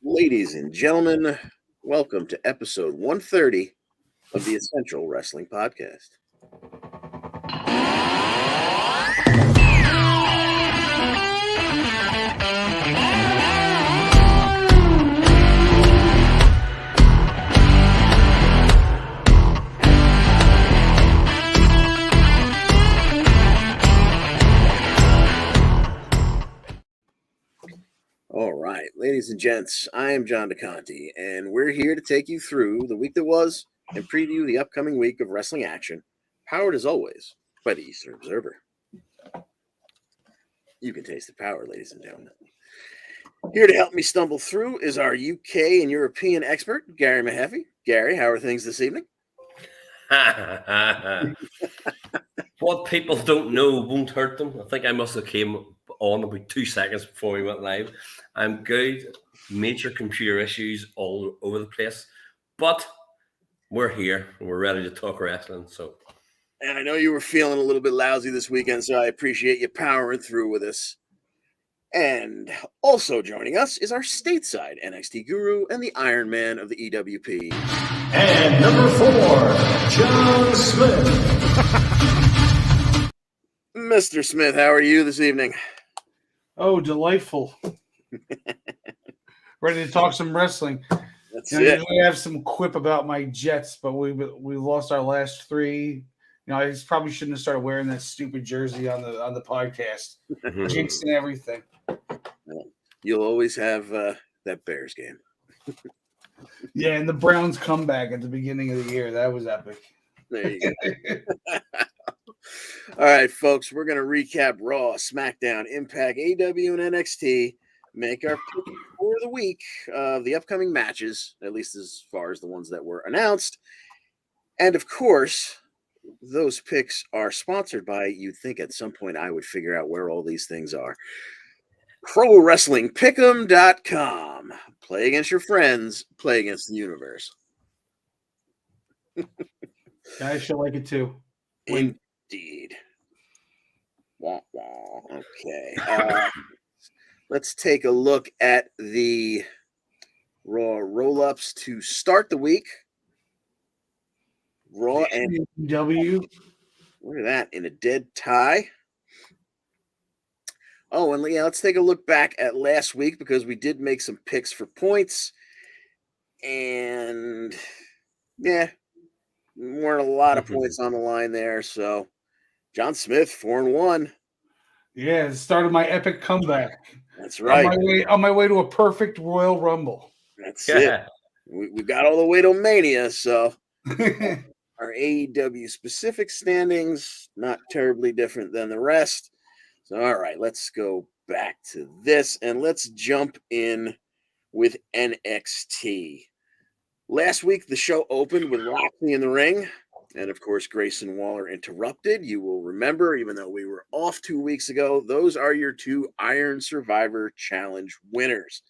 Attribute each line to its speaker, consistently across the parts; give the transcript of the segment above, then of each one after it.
Speaker 1: Ladies and gentlemen, welcome to episode 130 of the Essential Wrestling Podcast. All right, ladies and gents, I am John DeConti, and we're here to take you through the week that was and preview the upcoming week of wrestling action, powered as always by the Eastern Observer. You can taste the power, ladies and gentlemen. Here to help me stumble through is our UK and European expert, Gary Mehaffy. Gary, how are things this evening?
Speaker 2: What people don't know won't hurt them. I think I must have came on about 2 seconds before we went live. I'm good. Major computer issues all over the place, but we're here and we're ready to talk wrestling.
Speaker 1: And I know you were feeling a little bit lousy this weekend, so I appreciate you powering through with us. And also joining us is our stateside NXT guru and the Iron Man of the EWP.
Speaker 3: And number 4, John Smith.
Speaker 1: Mr. Smith, how are you this evening?
Speaker 4: Oh, delightful. Ready to talk some wrestling.
Speaker 1: That's
Speaker 4: it.
Speaker 1: it.
Speaker 4: I have some quip about my Jets, but we lost our last three. I probably shouldn't have started wearing that stupid jersey on the podcast. Jinxing everything.
Speaker 1: Well, you'll always have that Bears game.
Speaker 4: Yeah, and the Browns comeback at the beginning of the year. That was epic.
Speaker 1: There you go. All right, folks, we're going to recap Raw, SmackDown, Impact, AEW, and NXT. Make our pick for the week of the upcoming matches, at least as far as the ones that were announced. And, of course, those picks are sponsored by, you'd think at some point I would figure out where all these things are. ProWrestlingPick'em.com. Play against your friends, play against the universe.
Speaker 4: I should like it too.
Speaker 1: Indeed. Wah, wah. Okay. Let's take a look at the Raw roll-ups to start the week. Raw and
Speaker 4: W.
Speaker 1: Look at that, in a dead tie. Oh, and yeah, let's take a look back at last week because we did make some picks for points. And yeah, weren't a lot of points on the line there. So John Smith, 4-1.
Speaker 4: Yeah, it started my epic comeback.
Speaker 1: That's right.
Speaker 4: On my way to a perfect Royal Rumble.
Speaker 1: That's it. We got all the way to Mania, so our AEW specific standings, not terribly different than the rest. So, all right, let's go back to this and let's jump in with NXT. Last week, the show opened with Roxy in the ring. And, of course, Grayson Waller interrupted. You will remember, even though we were off 2 weeks ago, those are your two Iron Survivor Challenge winners.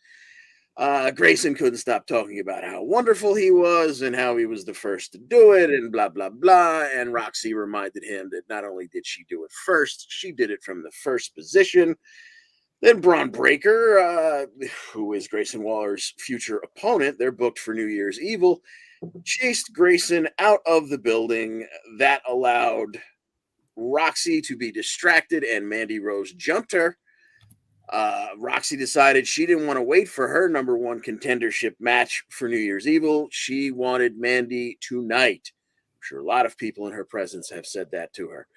Speaker 1: Grayson couldn't stop talking about how wonderful he was and how he was the first to do it and blah, blah, blah. And Roxy reminded him that not only did she do it first, she did it from the first position. Then Braun Breaker, who is Grayson Waller's future opponent, they're booked for New Year's Evil, chased Grayson out of the building. That allowed Roxy to be distracted, and Mandy Rose jumped her. Roxy decided she didn't want to wait for her number one contendership match for New Year's Evil. She wanted Mandy tonight. I'm sure a lot of people in her presence have said that to her.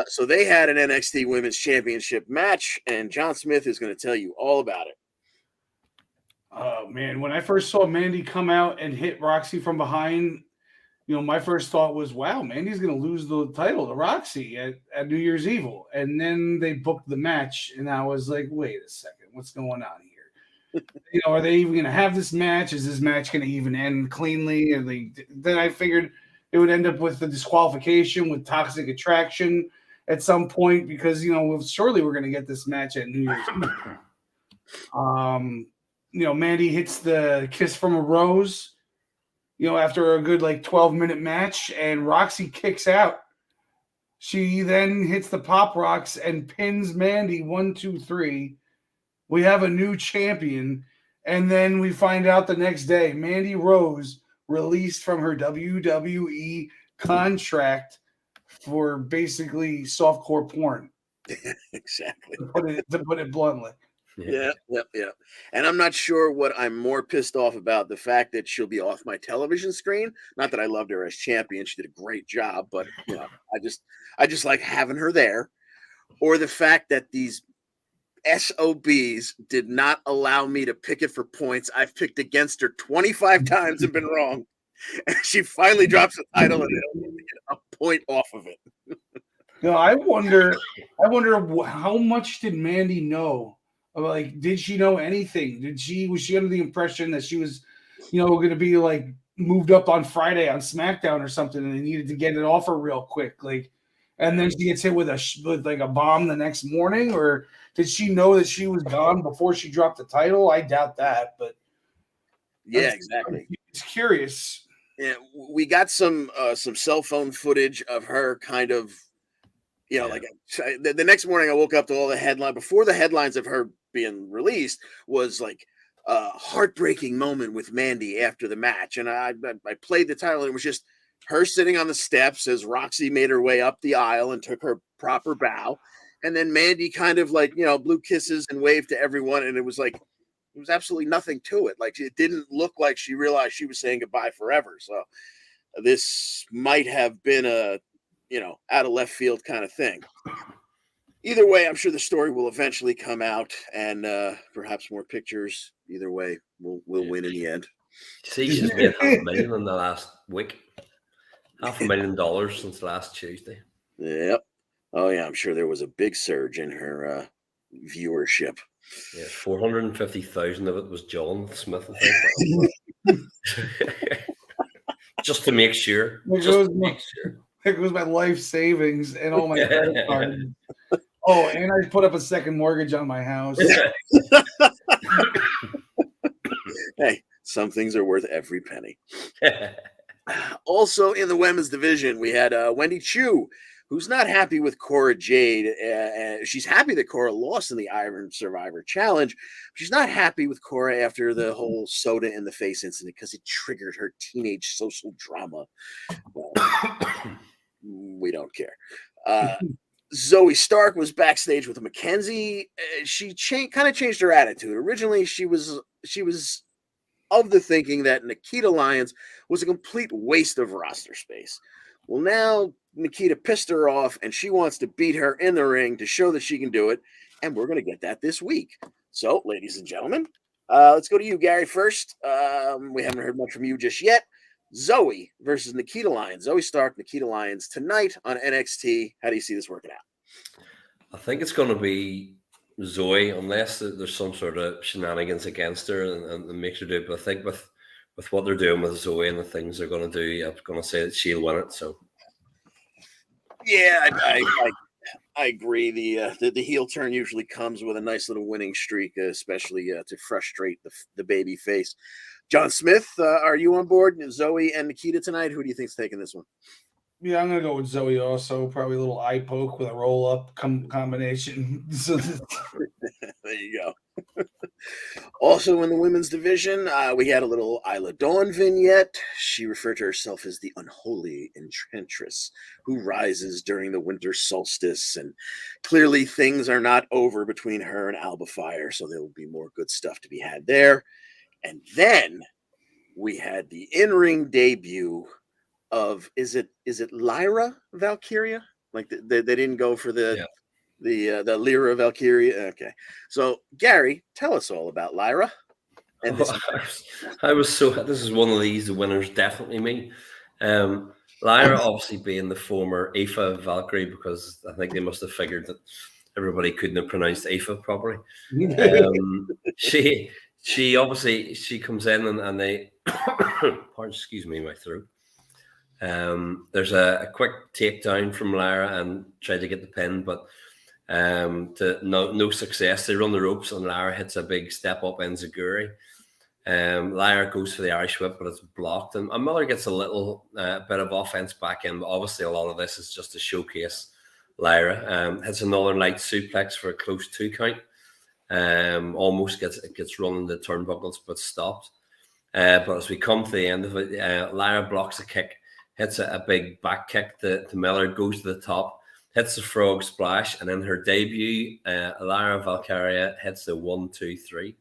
Speaker 1: So they had an NXT Women's Championship match, and John Smith is going to tell you all about it.
Speaker 4: Oh, man. When I first saw Mandy come out and hit Roxy from behind, my first thought was, wow, Mandy's going to lose the title to Roxy at New Year's Evil. And then they booked the match, and I was like, wait a second, what's going on here? Are they even going to have this match? Is this match going to even end cleanly? Then I figured it would end up with the disqualification with Toxic Attraction at some point because, surely we're going to get this match at New Year's Eve. Mandy hits the Kiss from a Rose, after a good 12-minute match, and Roxy kicks out. She then hits the Pop Rocks and pins Mandy 1, 2, 3. we have a new champion, and then we find out the next day Mandy Rose released from her WWE contract for basically softcore porn.
Speaker 1: Exactly.
Speaker 4: To put it bluntly.
Speaker 1: Yeah. And I'm not sure what I'm more pissed off about, the fact that she'll be off my television screen. Not that I loved her as champion. She did a great job, but I just like having her there. Or the fact that these SOBs did not allow me to pick it for points. I've picked against her 25 times and been wrong. And she finally drops the title and they don't get a point off of it.
Speaker 4: I wonder how much did Mandy know? Like, did she know anything? Was she under the impression that she was, going to be like moved up on Friday on SmackDown or something, and they needed to get it off her real quick, like, and then she gets hit with like a bomb the next morning, or did she know that she was gone before she dropped the title? I doubt that, but
Speaker 1: yeah, exactly.
Speaker 4: It's curious.
Speaker 1: Yeah, we got some cell phone footage of her kind of, like the next morning I woke up to all the headline before the headlines of her being released was like a heartbreaking moment with Mandy after the match. And I played the title and it was just her sitting on the steps as Roxy made her way up the aisle and took her proper bow. And then Mandy kind of like, blew kisses and waved to everyone. And it was like, there was absolutely nothing to it. Like, it didn't look like she realized she was saying goodbye forever. So this might have been a, out of left field kind of thing. Either way, I'm sure the story will eventually come out, and perhaps more pictures. Either way, we'll win in the end.
Speaker 2: See, she's made $500,000 in the last week. $500,000 since last Tuesday.
Speaker 1: Yep. Oh yeah, I'm sure there was a big surge in her viewership.
Speaker 2: Yeah, 450,000 of it was John Smith, I think. Just to make sure.
Speaker 4: There goes my life savings and all my credit cards. Oh, and I put up a second mortgage on my house.
Speaker 1: Hey, some things are worth every penny. Also in the women's division, we had Wendy Chu, who's not happy with Cora Jade. She's happy that Cora lost in the Iron Survivor Challenge. She's not happy with Cora after the whole soda in the face incident because it triggered her teenage social drama. Well, we don't care. Zoe Stark was backstage with Mackenzie. She kind of changed her attitude. Originally, she was of the thinking that Nikita Lyons was a complete waste of roster space. Well, now Nikita pissed her off, and she wants to beat her in the ring to show that she can do it, and we're going to get that this week. So, ladies and gentlemen, let's go to you, Gary, first. We haven't heard much from you just yet. Zoe versus Nikita Lyons. Zoe Stark, Nikita Lyons tonight on NXT. How do you see this working out?
Speaker 2: I think it's going to be Zoe, unless there's some sort of shenanigans against her and makes her do it. But I think with what they're doing with Zoe and the things they're going to do, I'm going to say that she'll win it. So,
Speaker 1: yeah, I agree. The heel turn usually comes with a nice little winning streak, especially to frustrate the baby face. John Smith, are you on board? Zoe and Nikita tonight? Who do you think's taking this one?
Speaker 4: Yeah, I'm going to go with Zoe also. Probably a little eye poke with a roll-up combination.
Speaker 1: There you go. Also in the women's division, we had a little Isla Dawn vignette. She referred to herself as the unholy enchantress who rises during the winter solstice. And clearly things are not over between her and Alba Fire, so there will be more good stuff to be had there. And then we had the in-ring debut of is it Lyra Valkyria? Like they didn't go for the Lyra Valkyria. Okay, so Gary, tell us all about Lyra. And this
Speaker 2: this is one of these. The winners definitely me. Lyra obviously being the former Aoife Valkyrie, because I think they must have figured that everybody couldn't have pronounced Aoife properly. She obviously comes in and they excuse me, my throat. There's a quick takedown from Lyra and tried to get the pin, but to no success. They run the ropes and Lyra hits a big step up enziguri. Lyra goes for the Irish whip, but it's blocked, and Miller gets a little bit of offense back in, but obviously a lot of this is just to showcase Lyra. Hits another light suplex for a close 2 count. Almost gets run into turnbuckles, but stopped. But as we come to the end of it, Lyra blocks a kick, hits a big back kick to Miller, goes to the top, hits the frog splash, and in her debut, Lyra Valkyria hits the 1-2-3.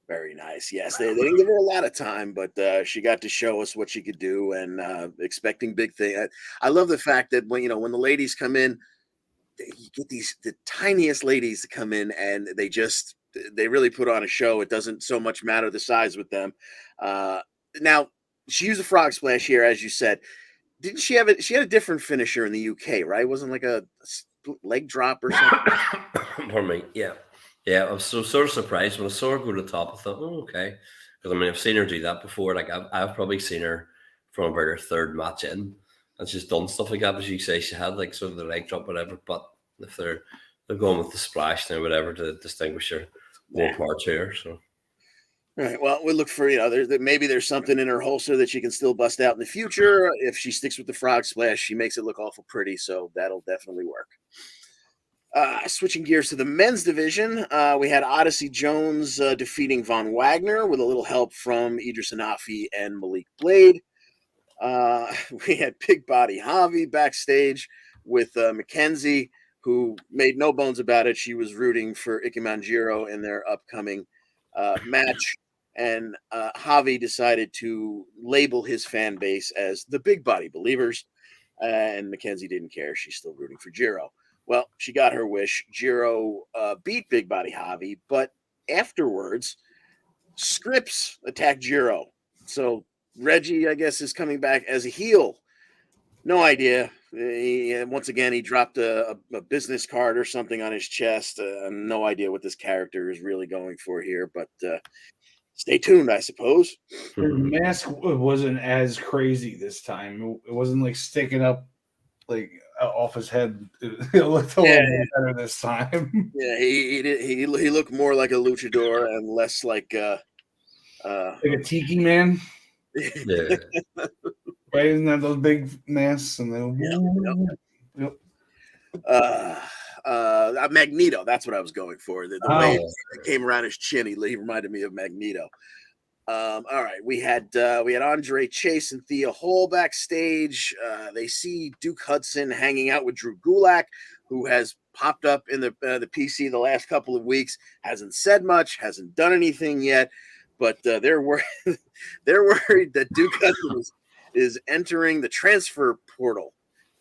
Speaker 1: Very nice. Yes, they didn't give her a lot of time, but she got to show us what she could do, and expecting big things. I love the fact that when the ladies come in, you get the tiniest ladies to come in, and they really put on a show. It doesn't so much matter the size with them. Now she used a frog splash here, as you said. Didn't she have it? She had a different finisher in the UK, right? It wasn't like a leg drop or something.
Speaker 2: Pardon me. Yeah. I was sort of surprised when I saw her go to the top. I thought, oh, okay, because I mean I've seen her do that before. Like I've probably seen her from about her third match in, and she's done stuff like that. As you say, she had like sort of the leg drop, whatever. But if they're going with the splash now, whatever, to distinguish her more parts here. So.
Speaker 1: All right. Well, we look for maybe there's something in her holster that she can still bust out in the future. If she sticks with the frog splash, she makes it look awful pretty. So that'll definitely work. Switching gears to the men's division, we had Odyssey Jones defeating Von Wagner with a little help from Idris Mehaffy and Malik Blade. We had Big Body Javi backstage with Mackenzie, who made no bones about it. She was rooting for Ike Manjiro in their upcoming match. And Javi decided to label his fan base as the Big Body Believers. And Mackenzie didn't care. She's still rooting for Jiro. Well, she got her wish. Jiro beat Big Body Javi, but afterwards, Scripps attacked Jiro. So Reggie, I guess, is coming back as a heel. No idea. Once again, he dropped a business card or something on his chest. No idea what this character is really going for here, but stay tuned, I suppose.
Speaker 4: His mask wasn't as crazy this time. It wasn't like sticking up like off his head. It looked a little bit better this time.
Speaker 1: Yeah, he looked more like a luchador and less like
Speaker 4: like a tiki man.
Speaker 2: Yeah.
Speaker 4: Right? Isn't that those big masks? And then
Speaker 1: Magneto. That's what I was going for. The way it came around his chin, he reminded me of Magneto. All right, we had Andre Chase and Thea Hall backstage. They see Duke Hudson hanging out with Drew Gulak, who has popped up in the PC the last couple of weeks. Hasn't said much, hasn't done anything yet, but they're worried that Duke Hudson is entering the transfer portal,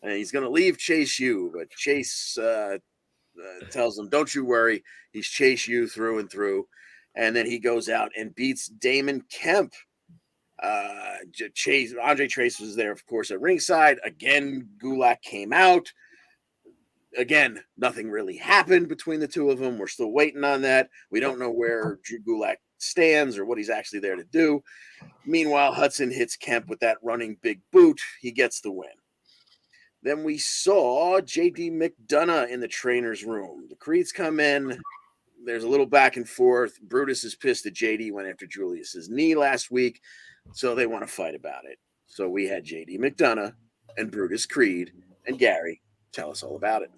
Speaker 1: and he's going to leave Chase U. But Chase tells him, "Don't you worry, he's Chase U through and through." And then he goes out and beats Damon Kemp. Andre Chase was there, of course, at ringside. Again, Gulak came out. Again, nothing really happened between the two of them. We're still waiting on that. We don't know where Drew Gulak stands or what he's actually there to do. Meanwhile, Hudson hits Kemp with that running big boot. He gets the win. Then we saw J.D. McDonough in the trainer's room. The Creeds come in. There's a little back and forth. Brutus is pissed that JD went after Julius's knee last week, so they want to fight about it. So we had JD McDonough and Brutus Creed and Gary tell us all about it.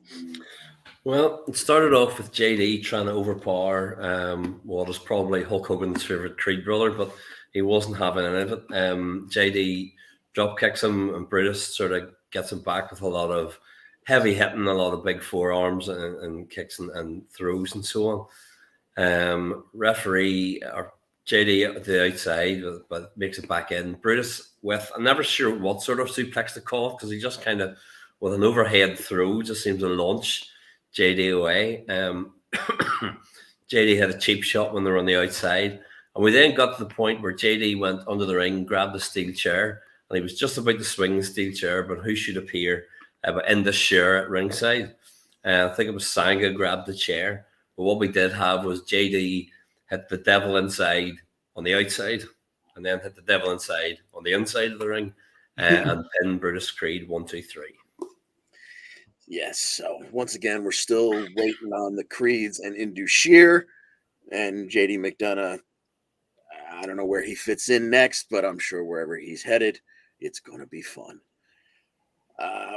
Speaker 2: Well, it started off with JD trying to overpower what is probably Hulk Hogan's favorite Creed brother, but he wasn't having any of it. JD drop kicks him, and Brutus sort of gets him back with a lot of heavy hitting, a lot of big forearms and kicks and throws and so on. Referee or JD at the outside, but makes it back in. Brutus with, I'm never sure what sort of suplex to call it, because he just kind of, with an overhead throw, just seems to launch JD away. JD had a cheap shot when they were on the outside. And we then got to the point where JD went under the ring, grabbed the steel chair, and he was just about to swing the steel chair, but who should appear in the chair at ringside? I think it was Sanga grabbed the chair. But what we did have was JD hit the devil inside on the outside, and then hit the devil inside on the inside of the ring, and pinned Brutus Creed 1, 2, 3.
Speaker 1: Yes, so once again, we're still waiting on the Creeds and Indu Sheer, and JD McDonough. I don't know where he fits in next, but I'm sure wherever he's headed, it's going to be fun.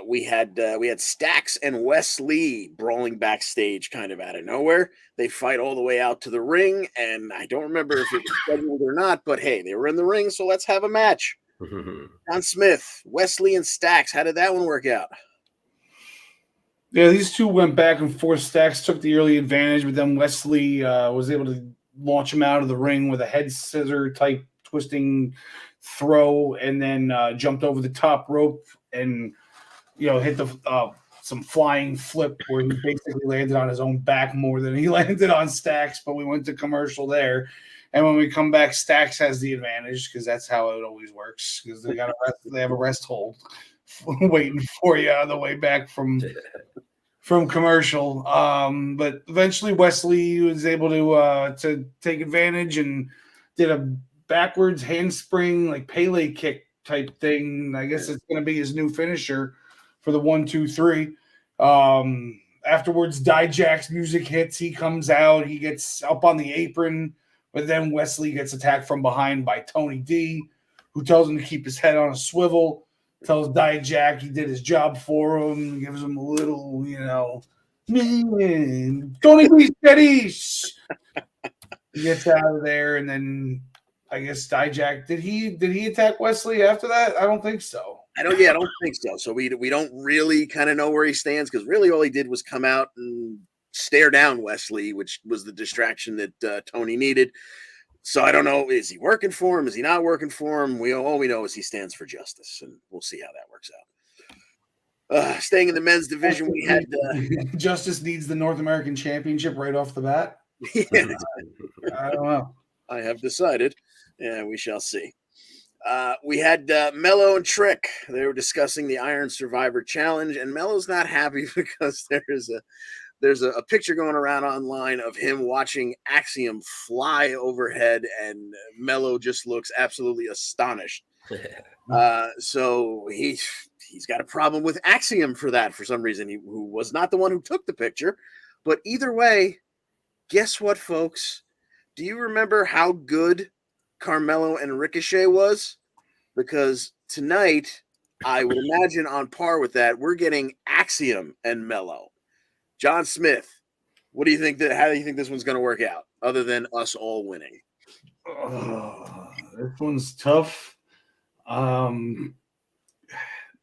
Speaker 1: We had Stax and Wes Lee brawling backstage, kind of out of nowhere. They fight all the way out to the ring, and I don't remember if it was scheduled or not. But hey, they were in the ring, so let's have a match. John Smith, Wesley, and Stax. How did that one work out?
Speaker 4: Yeah, these two went back and forth. Stax took the early advantage, but then Wesley was able to launch him out of the ring with a head scissor type twisting throw, and then jumped over the top rope and hit the some flying flip where he basically landed on his own back more than he landed on Stax. But we went to commercial there, and when we come back, Stax has the advantage because that's how it always works. Because they have a rest hold waiting for you on the way back from commercial. But eventually Wesley was able to take advantage and did a backwards handspring, like Pele kick type thing. I guess it's going to be his new finisher for the 1, 2, 3. Afterwards, Dijak's music hits. He comes out. He gets up on the apron, but then Wesley gets attacked from behind by Tony D, who tells him to keep his head on a swivel. Tells Dijak he did his job for him. Gives him a little, man, Tony D steady. He gets out of there, and then I guess Dijak did he attack Wesley after that? I don't think so.
Speaker 1: I don't think so. So we don't really kind of know where he stands because really all he did was come out and stare down Wesley, which was the distraction that Tony needed. So I don't know. Is he working for him? Is he not working for him? All we know is he stands for justice, and we'll see how that works out. Staying in the men's division, we had
Speaker 4: Justice needs the North American Championship right off the bat.
Speaker 1: Yeah.
Speaker 4: I don't know.
Speaker 1: I have decided. Yeah, we shall see. We had Mello and Trick. They were discussing the Iron Survivor Challenge, and Mello's not happy because there's a picture going around online of him watching Axiom fly overhead, and Mello just looks absolutely astonished. So he's got a problem with Axiom for that for some reason. Who was not the one who took the picture, but either way, guess what, folks? Do you remember how good Carmelo and Ricochet was? Because tonight, I would imagine on par with that, we're getting Axiom and Mello. John Smith, how do you think this one's going to work out, other than us all winning?
Speaker 4: This one's tough. I'm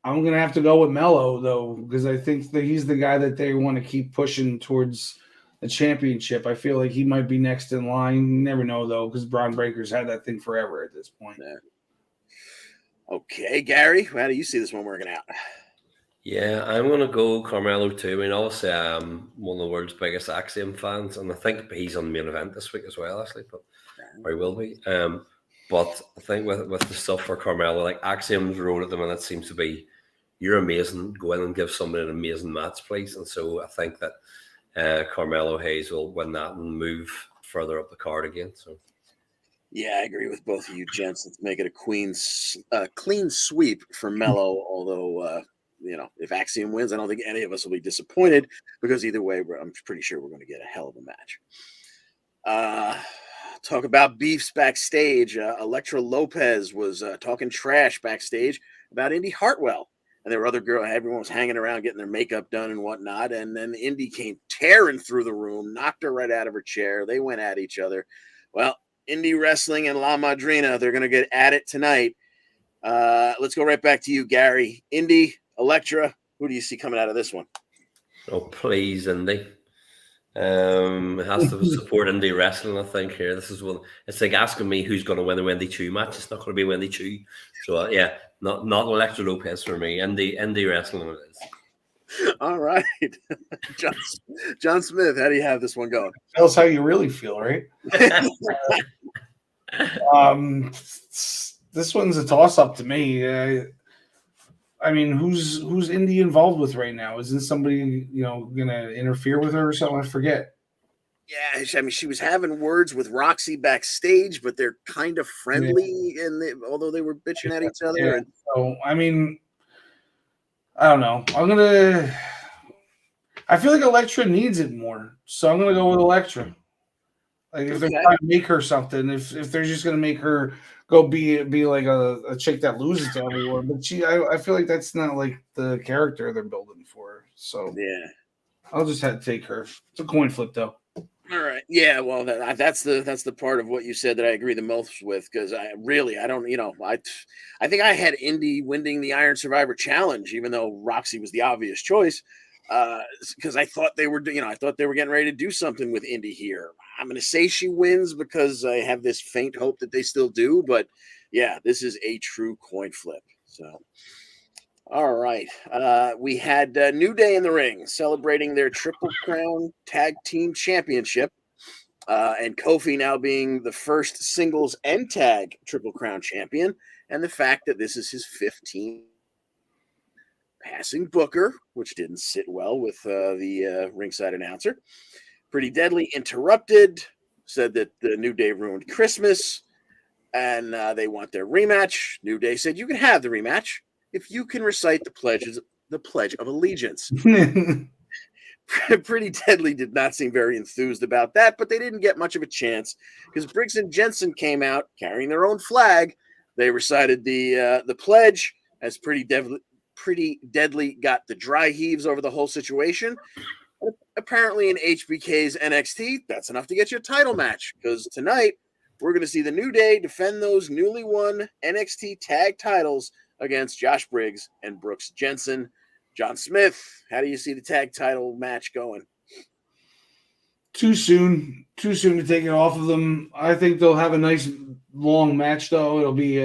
Speaker 4: going to have to go with Mello, though, because I think that he's the guy that they want to keep pushing towards the championship. I feel like he might be next in line. You never know, though, because Braun Breaker's had that thing forever at this point.
Speaker 1: Yeah. Okay, Gary, how do you see this one working out?
Speaker 2: Yeah, I'm going to go Carmelo too. I mean, obviously, I'm one of the world's biggest Axiom fans, and I think he's on the main event this week as well, actually, or he will be. But I think with the stuff for Carmelo, like Axiom's road at the minute seems to be, you're amazing, go in and give somebody an amazing match, please. And so I think that Carmelo Hayes will win that and move further up the card again. So.
Speaker 1: Yeah, I agree with both of you, gents. Let's make it a clean sweep for Mello, although, if Axiom wins, I don't think any of us will be disappointed because either way, I'm pretty sure we're going to get a hell of a match. Talk about beefs backstage. Elektra Lopez was talking trash backstage about Indy Hartwell. And there were other girls, everyone was hanging around getting their makeup done and whatnot. And then Indy came tearing through the room, knocked her right out of her chair. They went at each other. Well, Indie Wrestling and La Madrina, they're going to get at it tonight. Let's go right back to you, Gary. Indy, Elektra, who do you see coming out of this one?
Speaker 2: Oh, please, Indy. It has to support indie wrestling, I think. Here, this is one. It's like asking me who's going to win the Wendy Choo match. It's not going to be Wendy Choo. So not Elektra Lopez for me. Indie wrestling it is.
Speaker 1: All right, John Smith, how do you have this one going?
Speaker 4: Tell us how you really feel, right? This one's a toss-up to me. I mean, who's Indy involved with right now? Isn't somebody gonna interfere with her or something? I forget.
Speaker 1: Yeah, I mean, she was having words with Roxy backstage, but they're kind of friendly, although they were bitching at each other.
Speaker 4: Yeah. So I mean, I don't know. I feel like Elektra needs it more, so I'm gonna go with Elektra. Like if they're
Speaker 1: Okay.
Speaker 4: trying to make her something, if they're just gonna make her go be like a chick that loses to everyone, but I feel like that's not like the character they're building for her. So
Speaker 1: Yeah.
Speaker 4: I'll just have to take her. It's a coin flip though.
Speaker 1: All right. Yeah. Well, that's the part of what you said that I agree the most with, because I don't, I think I had Indy winning the Iron Survivor Challenge, even though Roxy was the obvious choice, because I thought they were, I thought they were getting ready to do something with Indy here. I'm going to say she wins because I have this faint hope that they still do, but yeah, this is a true coin flip. So. All right. We had New Day in the ring celebrating their Triple Crown Tag Team Championship. And Kofi now being the first singles and tag Triple Crown champion. And the fact that this is his 15th passing Booker, which didn't sit well with the ringside announcer. Pretty Deadly interrupted, said that the New Day ruined Christmas. And they want their rematch. New Day said, you can have the rematch if you can recite the Pledge of Allegiance. Pretty Deadly did not seem very enthused about that, but they didn't get much of a chance because Briggs and Jensen came out carrying their own flag. They recited the pledge as Pretty Deadly got the dry heaves over the whole situation. Apparently, in HBK's NXT, that's enough to get you a title match because tonight we're going to see the New Day defend those newly won NXT tag titles against Josh Briggs and Brooks Jensen. John Smith, how do you see the tag title match going?
Speaker 4: Too soon to take it off of them. I think they'll have a nice long match though. It'll be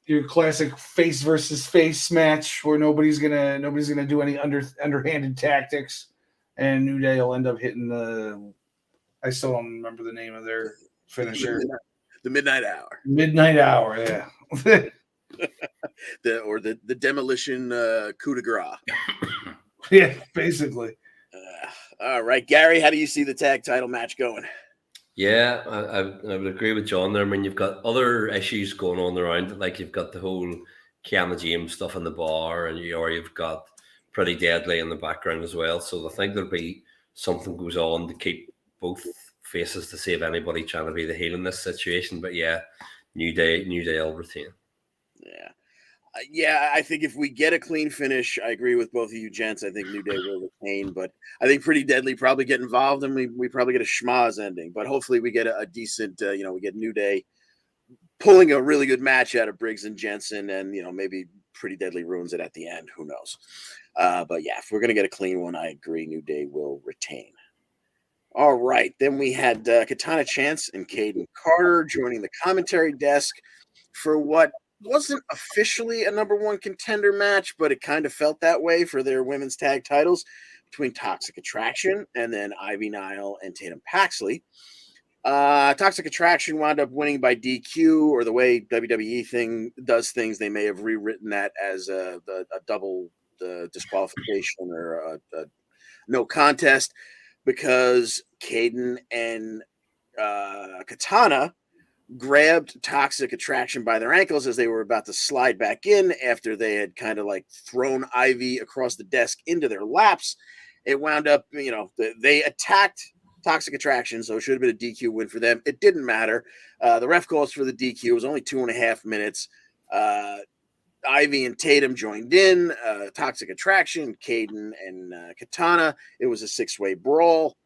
Speaker 4: your classic face versus face match where nobody's gonna do any underhanded tactics, and New Day will end up hitting the. I still don't remember the name of their finisher.
Speaker 1: The Midnight Hour.
Speaker 4: Midnight Hour, yeah.
Speaker 1: the demolition coup de grace.
Speaker 4: Yeah, basically.
Speaker 1: All right, Gary, how do you see the tag title match going?
Speaker 2: Yeah, I would agree with John there. I mean, you've got other issues going on around, like you've got the whole Kiana James stuff in the bar, and you've got Pretty Deadly in the background as well. So I think there'll be something goes on to keep both faces to save anybody trying to be the heel in this situation. But yeah, New Day will retain.
Speaker 1: Yeah, I think if we get a clean finish, I agree with both of you gents. I think New Day will retain, but I think Pretty Deadly probably get involved, and we probably get a schmaz ending. But hopefully we get a decent, we get New Day pulling a really good match out of Briggs and Jensen, and maybe Pretty Deadly ruins it at the end. Who knows? But yeah, if we're gonna get a clean one, I agree. New Day will retain. All right, then we had Katana Chance and Caden Carter joining the commentary desk for what wasn't officially a number one contender match, but it kind of felt that way for their women's tag titles between Toxic Attraction and then Ivy Nile and Tatum Paxley. Toxic Attraction wound up winning by DQ, or the way WWE does things, they may have rewritten that as a double disqualification or a no contest, because Caden and Katana grabbed Toxic Attraction by their ankles as they were about to slide back in after they had kind of like thrown Ivy across the desk into their laps. It wound up, they attacked Toxic Attraction, so it should have been a DQ win for them. It didn't matter. The ref calls for the DQ. It was only 2.5 minutes. Ivy and Tatum joined in. Toxic Attraction, Caden, and Katana. It was a 6-way brawl.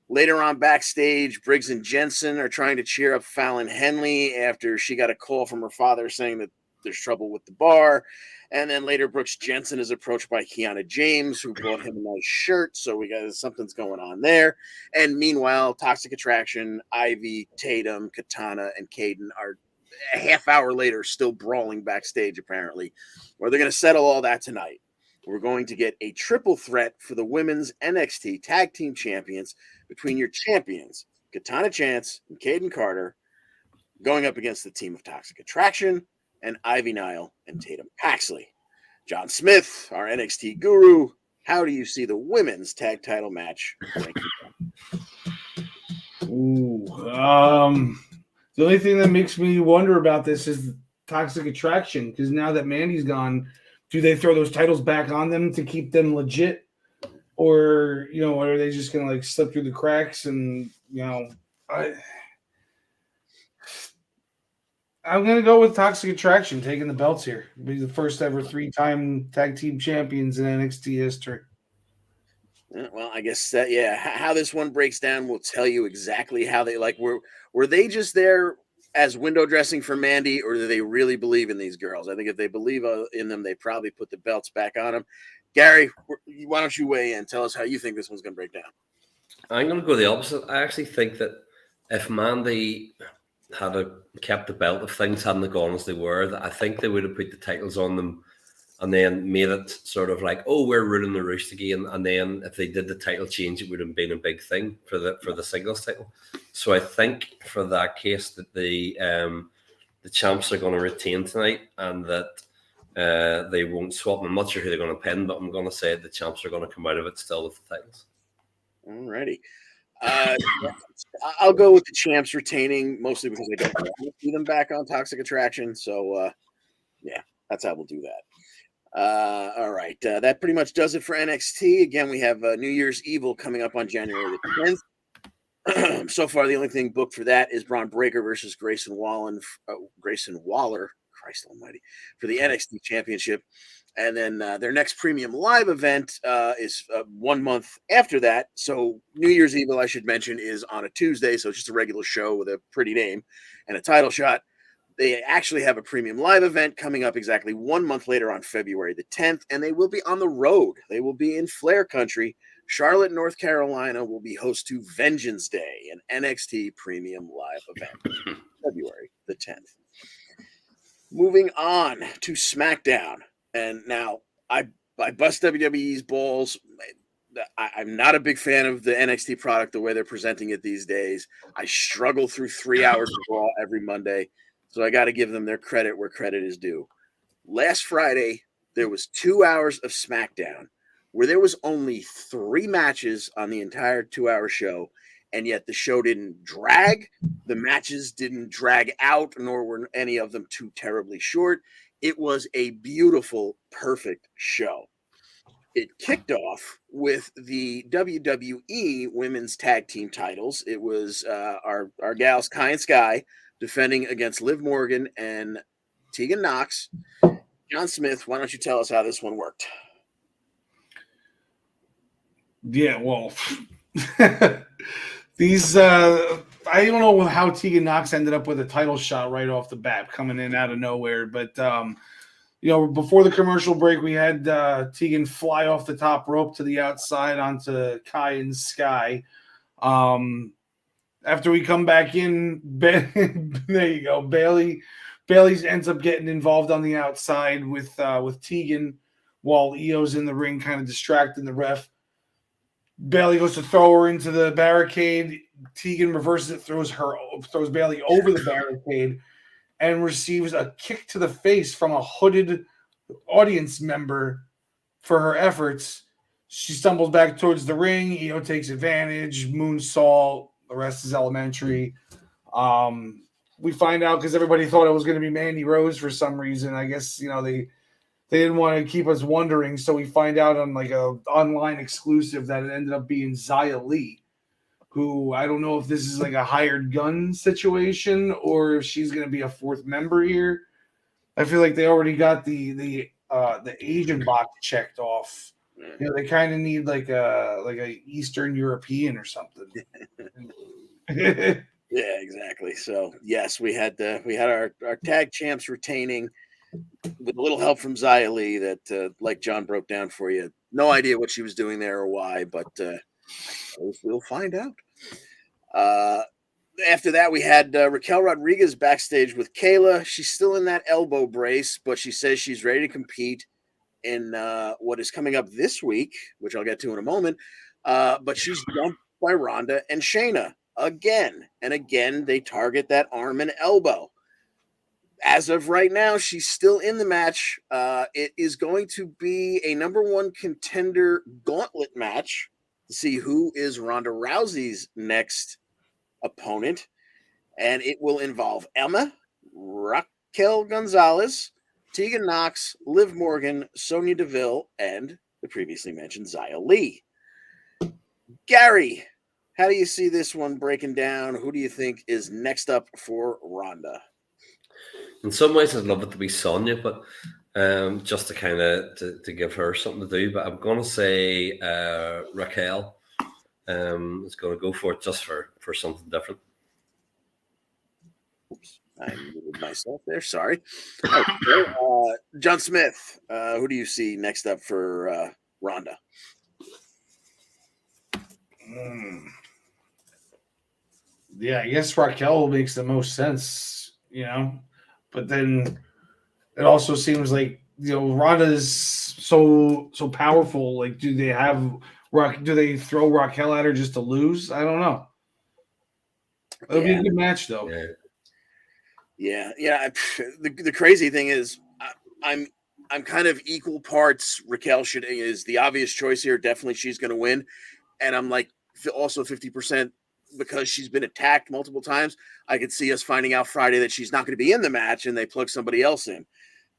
Speaker 1: Later on backstage, Briggs and Jensen are trying to cheer up Fallon Henley after she got a call from her father saying that there's trouble with the bar. And then later, Brooks Jensen is approached by Kiana James, who bought him a nice shirt. So we got something's going on there. And meanwhile, Toxic Attraction, Ivy, Tatum, Katana, and Caden are a half hour later still brawling backstage, apparently. Or they're going to settle all that tonight. We're going to get a triple threat for the women's NXT Tag Team Champions between your champions, Katana Chance and Caden Carter, going up against the team of Toxic Attraction and Ivy Nile and Tatum Paxley. John Smith, our NXT guru, how do you see the women's tag title match?
Speaker 4: Ooh, the only thing that makes me wonder about this is Toxic Attraction, because now that Mandy's gone, do they throw those titles back on them to keep them legit? Or, are they just going to like slip through the cracks and, I'm going to go with Toxic Attraction taking the belts here. Be the first ever 3-time tag team champions in NXT history.
Speaker 1: Well, I guess that how this one breaks down will tell you exactly how they were they just there as window dressing for Mandy, or do they really believe in these girls? I think if they believe in them, they probably put the belts back on them. Gary, why don't you weigh in? Tell us how you think this one's going to break down.
Speaker 2: I'm going to go the opposite. I actually think that if Mandy had kept the belt, if things hadn't gone as they were, I think they would have put the titles on them and then made it sort of like, oh, we're ruling the roost again. And then if they did the title change, it would have been a big thing for the singles title. So I think for that case that the champs are going to retain tonight, and that they won't swap. I'm not sure who they're going to pin, but I'm going to say the champs are going to come out of it still with the titles.
Speaker 1: Alrighty. I'll go with the champs retaining, mostly because I don't want to see them back on Toxic Attraction. So, that's how we'll do that. All right. That pretty much does it for NXT. Again, we have New Year's Evil coming up on January the 10th. So far, the only thing booked for that is Braun Breaker versus Grayson Waller, Christ almighty, for the NXT Championship. And then their next premium live event is 1 month after that. So New Year's Evil, I should mention, is on a Tuesday. So it's just a regular show with a pretty name and a title shot. They actually have a premium live event coming up exactly 1 month later on February the 10th. And they will be on the road. They will be in Flair Country. Charlotte, North Carolina will be host to Vengeance Day, an NXT premium live event, February the 10th. Moving on to SmackDown. And now I bust WWE's balls. I'm not a big fan of the NXT product, the way they're presenting it these days. I struggle through 3 hours of Raw every Monday. So I got to give them their credit where credit is due. Last Friday, there was 2 hours of SmackDown where there was only 3 matches on the entire 2-hour show. And yet the show didn't drag. The matches didn't drag out, nor were any of them too terribly short. It was a beautiful, perfect show. It kicked off with the WWE Women's Tag Team titles. It was our gals, Kai and Sky, defending against Liv Morgan and Tegan Nox. John Smith, why don't you tell us how this one worked?
Speaker 4: Yeah, well, these I don't know how Tegan Nox ended up with a title shot right off the bat, coming in out of nowhere. But before the commercial break, we had Tegan fly off the top rope to the outside onto Kai and Sky. After we come back in, there you go. Bailey ends up getting involved on the outside with Tegan, while Io's in the ring, kind of distracting the ref. Bailey goes to throw her into the barricade. Tegan reverses it, throws Bailey over the barricade, and receives a kick to the face from a hooded audience member for her efforts. She stumbles back towards the ring. Io takes advantage. Moonsault. The rest is elementary. We find out because everybody thought it was going to be Mandy Rose for some reason. I guess they didn't want to keep us wondering, so we find out on like a online exclusive that it ended up being Xia Li, who I don't know if this is like a hired gun situation or if she's going to be a fourth member here. I feel like they already got the Asian box checked off. They kind of need like a Eastern European or something.
Speaker 1: Yeah, exactly. So yes, we had our tag champs retaining with a little help from Xia Li that, like John broke down for you, no idea what she was doing there or why, but we'll find out. After that, we had Raquel Rodriguez backstage with Kayla. She's still in that elbow brace, but she says she's ready to compete in what is coming up this week, which I'll get to in a moment. But she's dumped by Ronda and Shayna again. And again, they target that arm and elbow. As of right now, she's still in the match. It is going to be a number 1 contender gauntlet match to see who is Ronda Rousey's next opponent. And it will involve Emma, Raquel Gonzalez, Tegan Nox, Liv Morgan, Sonya Deville, and the previously mentioned Xia Li. Gary, How do you see this one breaking down? Who do you think is next up for Ronda?
Speaker 2: In some ways, I'd love it to be Sonya, but just to kind of to give her something to do. But I'm going to say Raquel is going to go for it just for something different.
Speaker 1: Oops, I muted myself there. Sorry. Okay, John Smith, who do you see next up for Ronda?
Speaker 4: Yeah, I guess Raquel makes the most sense, but then it also seems like Ronda's so powerful. Like, do they throw Raquel at her just to lose? I don't know. It'll be a good match though.
Speaker 1: Yeah. The crazy thing is, I'm kind of equal parts. Raquel is the obvious choice here. Definitely, she's going to win, and I'm like also 50%. Because she's been attacked multiple times, I could see us finding out Friday that she's not going to be in the match and they plug somebody else in.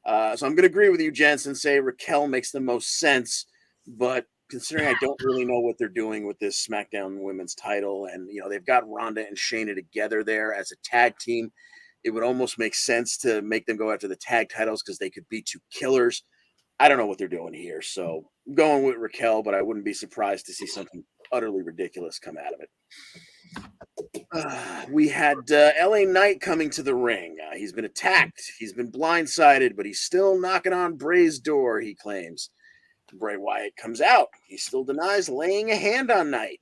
Speaker 1: So I'm going to agree with you, Jens, and say Raquel makes the most sense. But considering I don't really know what they're doing with this SmackDown Women's title, and they've got Ronda and Shayna together there as a tag team, it would almost make sense to make them go after the tag titles because they could be two killers. I don't know what they're doing here, so I'm going with Raquel, but I wouldn't be surprised to see something utterly ridiculous come out of it. We had LA Knight coming to the ring. He's been attacked. He's been blindsided, but he's still knocking on Bray's door, he claims. Bray Wyatt comes out. He still denies laying a hand on Knight.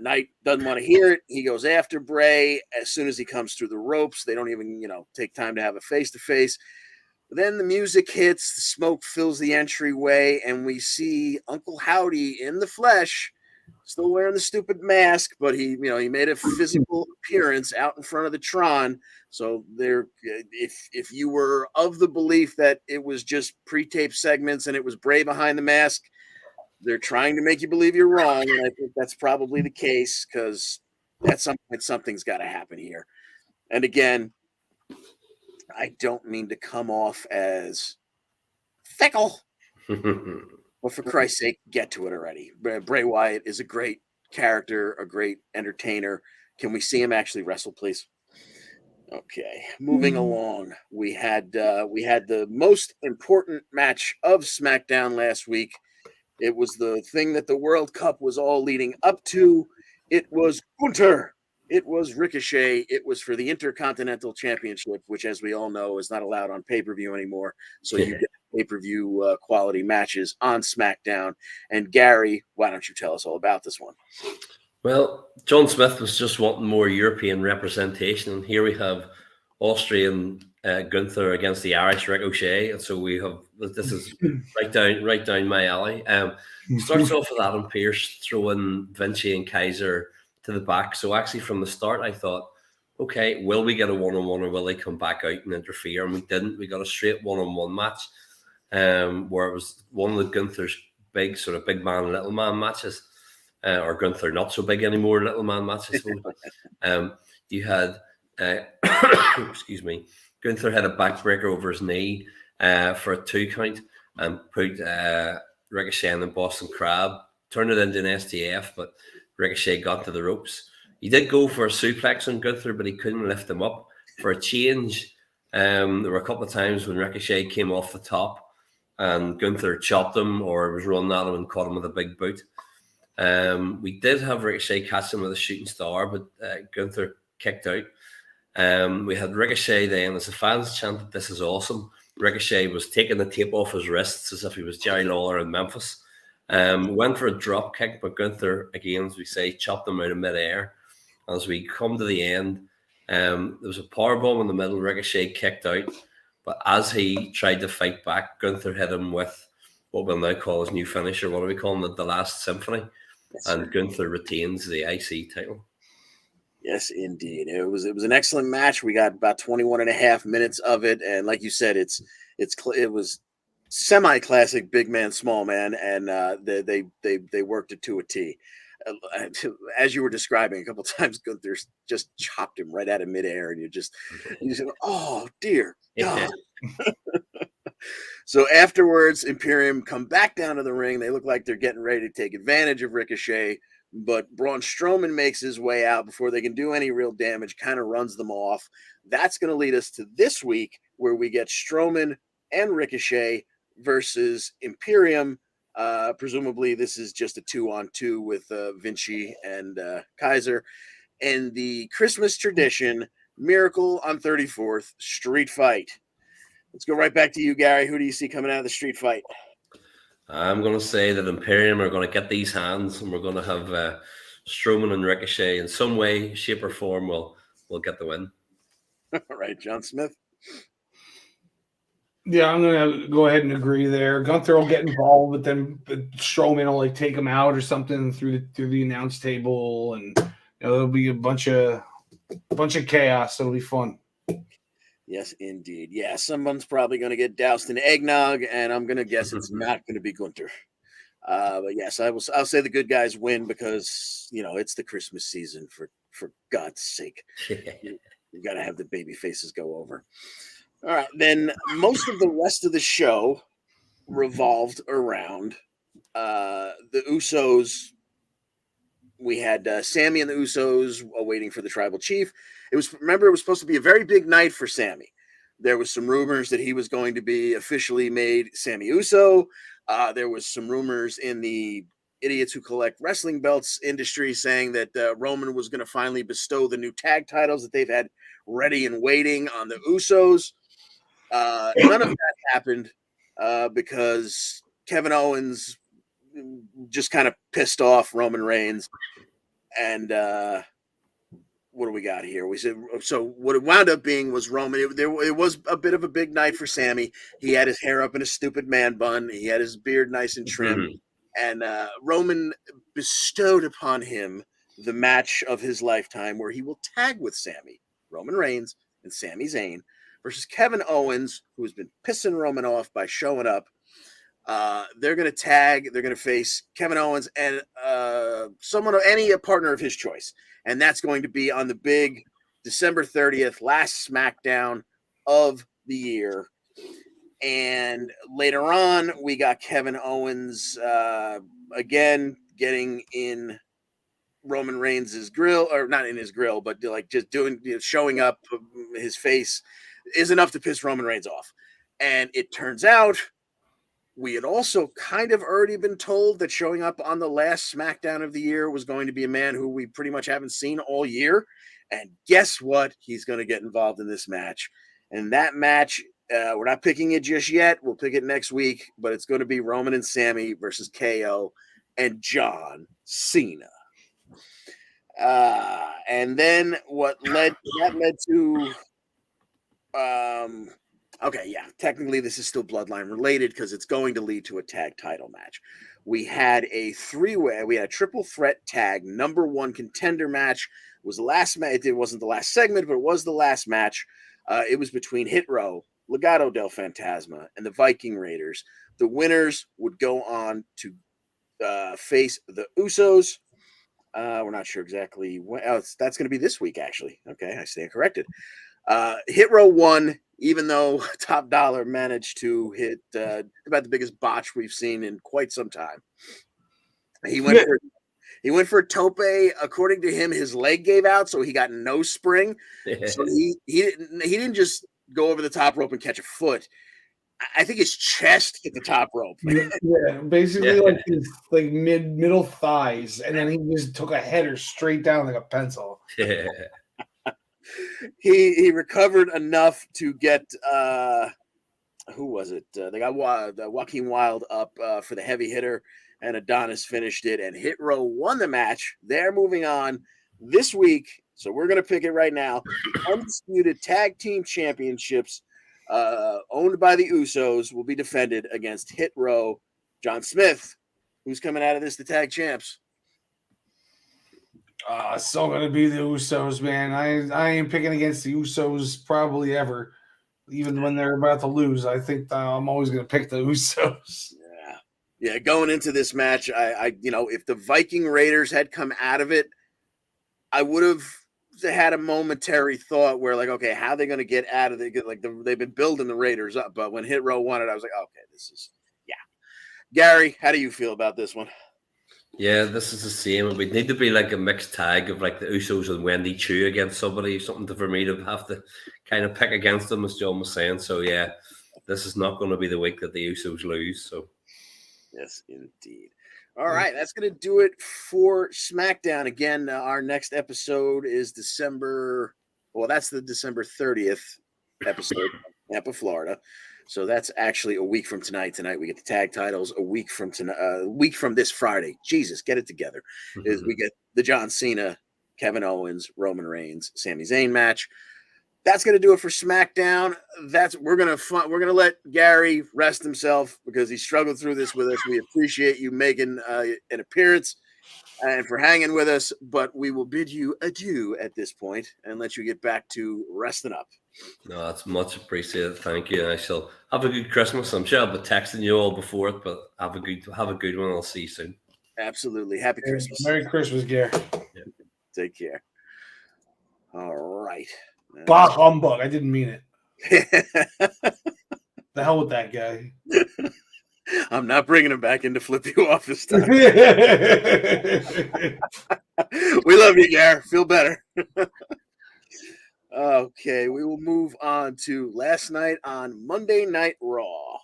Speaker 1: Knight doesn't want to hear it. He goes after Bray as soon as he comes through the ropes. They don't even, take time to have a face-to-face. Then the music hits, the smoke fills the entryway, and we see Uncle Howdy in the flesh, still wearing the stupid mask, but he made a physical appearance out in front of the Tron. So there, if you were of the belief that it was just pre-tape segments and it was Bray behind the mask, they're trying to make you believe you're wrong, and I think that's probably the case because at some point something's got to happen here. And again, I don't mean to come off as fickle. But for Christ's sake, get to it already. Bray Wyatt is a great character, a great entertainer. Can we see him actually wrestle, please? Okay, moving along. We had the most important match of SmackDown last week. It was the thing that the World Cup was all leading up to. It was Gunther. It was Ricochet. It was for the Intercontinental Championship, which, as we all know, is not allowed on pay-per-view anymore. So you get pay-per-view quality matches on SmackDown. And Gary, why don't you tell us all about this one?
Speaker 2: Well, John Smith was just wanting more European representation, and here we have Austrian Gunther against the Irish Ricochet, and so this is right down my alley. Starts off with Adam Pearce throwing Vinci and Kaiser to the back. So actually, from the start, I thought, okay, will we get a one-on-one, or will they come back out and interfere? And we didn't. We got a straight one-on-one match, where it was one of the Gunther's big man, little man matches. Or Gunther not so big anymore, little man match, I suppose. You had, excuse me, Gunther had a backbreaker over his knee for a 2 count and put Ricochet in the Boston Crab, turned it into an STF, but Ricochet got to the ropes. He did go for a suplex on Gunther, but he couldn't lift him up. For a change, there were a couple of times when Ricochet came off the top and Gunther chopped him or was running at him and caught him with a big boot. We did have Ricochet catch him with a shooting star, but Gunther kicked out. We had Ricochet then, as the fans chanted, "This is awesome." Ricochet was taking the tape off his wrists as if he was Jerry Lawler in Memphis. Went for a drop kick, but Gunther, again, as we say, chopped him out of midair. As we come to the end, there was a powerbomb in the middle. Ricochet kicked out, but as he tried to fight back, Gunther hit him with what we'll now call his new finisher. What are we calling it? The Last Symphony. Yes, and Gunther retains the IC title.
Speaker 1: Yes, indeed. It was an excellent match. We got about 21 and a half minutes of it, and like you said, it was semi-classic big man, small man, and they worked it to a T. As you were describing, a couple of times Gunther just chopped him right out of midair, and you said, "Oh dear God." So afterwards, Imperium come back down to the ring. They look like they're getting ready to take advantage of Ricochet. but Braun Strowman makes his way out before they can do any real damage, kind of runs them off. That's going to lead us to this week where we get Strowman and Ricochet versus Imperium. Presumably, this is just a 2-on-2 with Vinci and Kaiser. And the Christmas tradition, Miracle on 34th, Street Fight. Let's go right back to you, Gary. Who do you see coming out of the street fight?
Speaker 2: I'm going to say that Imperium are going to get these hands, and we're going to have Strowman and Ricochet in some way, shape, or form will get the win.
Speaker 1: All right, John Smith.
Speaker 4: Yeah, I'm gonna go ahead and agree there. Gunther will get involved, but then Strowman will like take him out or something through the announce table, and there'll be a bunch of chaos. It'll be fun.
Speaker 1: Yes, indeed. Yeah, someone's probably going to get doused in eggnog, and I'm going to guess it's not going to be Gunther. But yes, I'll say the good guys win because it's the Christmas season. For God's sake, you got to have the baby faces go over. All right, then most of the rest of the show revolved around the Usos. We had Sammy and the Usos waiting for the tribal chief. It was supposed to be a very big night for Sammy. There was some rumors that he was going to be officially made Sammy Uso. There was some rumors in the idiots who collect wrestling belts industry saying that Roman was going to finally bestow the new tag titles that they've had ready and waiting on the Usos. None of that happened because Kevin Owens just kind of pissed off Roman Reigns. And what do we got here? We said so. What it wound up being was Roman. It was a bit of a big night for Sammy. He had his hair up in a stupid man bun. He had his beard nice and trim. And Roman bestowed upon him the match of his lifetime, where he will tag with Sammy, Roman Reigns, and Sami Zayn versus Kevin Owens, who has been pissing Roman off by showing up. They're going to tag. They're going to face Kevin Owens and a partner of his choice. And that's going to be on the big December 30th, last SmackDown of the year. And later on, we got Kevin Owens again getting in Roman Reigns' grill, or not in his grill, but like just doing, showing up. His face is enough to piss Roman Reigns off. And it turns out we had also kind of already been told that showing up on the last SmackDown of the year was going to be a man who we pretty much haven't seen all year. And guess what? He's going to get involved in this match. And that match, we're not picking it just yet. We'll pick it next week, but it's going to be Roman and Sammy versus KO and John Cena. And then what led to okay, yeah, technically this is still Bloodline related because it's going to lead to a tag title match. We had a three-way, we had a triple threat tag number one contender match. It was the last match. It wasn't the last segment, but it was the last match. It was between Hit Row, Legado del Fantasma, and the Viking Raiders. The winners would go on to face the Usos. We're not sure exactly when. That's going to be this week, actually. Okay, I stand corrected. Hit Row won, even though Top Dollar managed to hit about the biggest botch we've seen in quite some time. He went for a tope. According to him, his leg gave out, so he got no spring. So he didn't just go over the top rope and catch a foot. I think his chest hit the top rope.
Speaker 4: Yeah, basically like his middle thighs, and then he just took a header straight down like a pencil.
Speaker 2: Yeah.
Speaker 1: He recovered enough to get who was it? They got Joaquin Wilde up for the heavy hitter, and Adonis finished it, and Hit Row won the match. They're moving on this week, so we're going to pick it right now. Undisputed Tag Team Championships owned by the Usos will be defended against Hit Row. John Smith, who's coming out of this, the tag champs?
Speaker 4: Still gonna be the Usos, man. I ain't picking against the Usos probably ever, even when they're about to lose. I think I'm always gonna pick the Usos.
Speaker 1: Yeah. Going into this match, I if the Viking Raiders had come out of it, I would have had a momentary thought where like, okay, how are they gonna get out of it? Like they've been building the Raiders up, but when Hit Row won it, I was like, okay, this is Gary, how do you feel about this one?
Speaker 2: Yeah, this is the same. It would need to be like a mixed tag of like the Usos and Wendy Chu against somebody, something for me to have to kind of pick against them, as John was saying. So yeah, this is not going to be the week that the Usos lose. So
Speaker 1: Yes, indeed. All right, that's going to do it for SmackDown. Again, our next episode is December. Well, that's the December 30th episode, Tampa, Florida. So that's actually a week from tonight. Tonight we get the tag titles. A week from tonight, a week from this Friday. Jesus, get it together. Is we get the John Cena, Kevin Owens, Roman Reigns, Sami Zayn match. That's going to do it for SmackDown. We're gonna let Gary rest himself because he struggled through this with us. We appreciate you making an appearance and for hanging with us, but we will bid you adieu at this point and let you get back to resting up.
Speaker 2: no, that's much appreciated. Thank you. And I shall have a good Christmas. I'm sure I'll be texting you all before it, but have a good one. I'll see you soon.
Speaker 1: Absolutely. Happy Christmas.
Speaker 4: Merry Christmas, Gary.
Speaker 1: Take care. All right.
Speaker 4: Bah humbug. I didn't mean it. The hell with that guy.
Speaker 1: I'm not bringing him back in to flip you off this time. We love you, Gary. Feel better. Okay, we will move on to last night on Monday Night Raw.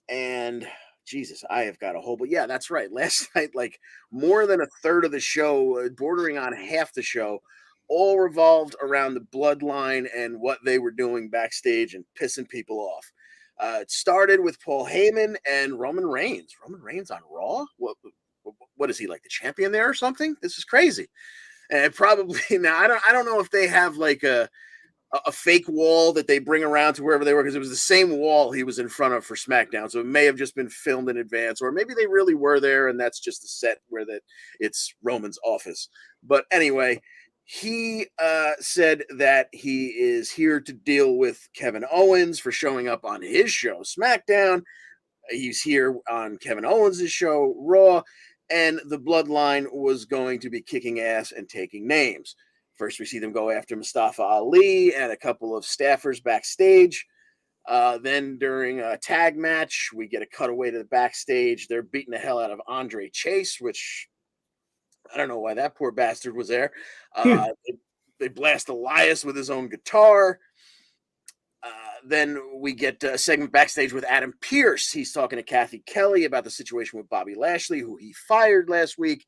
Speaker 1: And Jesus, I have got a whole, but yeah, that's right. Last night, like more than a third of the show, bordering on half the show, all revolved around the bloodline and what they were doing backstage and pissing people off. It started with Paul Heyman and Roman Reigns. Roman Reigns on Raw? What is he, like the champion there or something? This is crazy. And probably now I don't know if they have like a fake wall that they bring around to wherever they were, because it was the same wall he was in front of for SmackDown. So it may have just been filmed in advance, or maybe they really were there and that's just the set where it's Roman's office. But anyway, he said that he is here to deal with Kevin Owens for showing up on his show, SmackDown. He's here on Kevin Owens' show, Raw, and the Bloodline was going to be kicking ass and taking names. First, we see them go after Mustafa Ali and a couple of staffers backstage. Then during a tag match, we get a cutaway to the backstage. They're beating the hell out of Andre Chase, which I don't know why that poor bastard was there. They blast Elias with his own guitar. Then we get a segment backstage with Adam Pearce. He's talking to Kathy Kelly about the situation with Bobby Lashley, who he fired last week.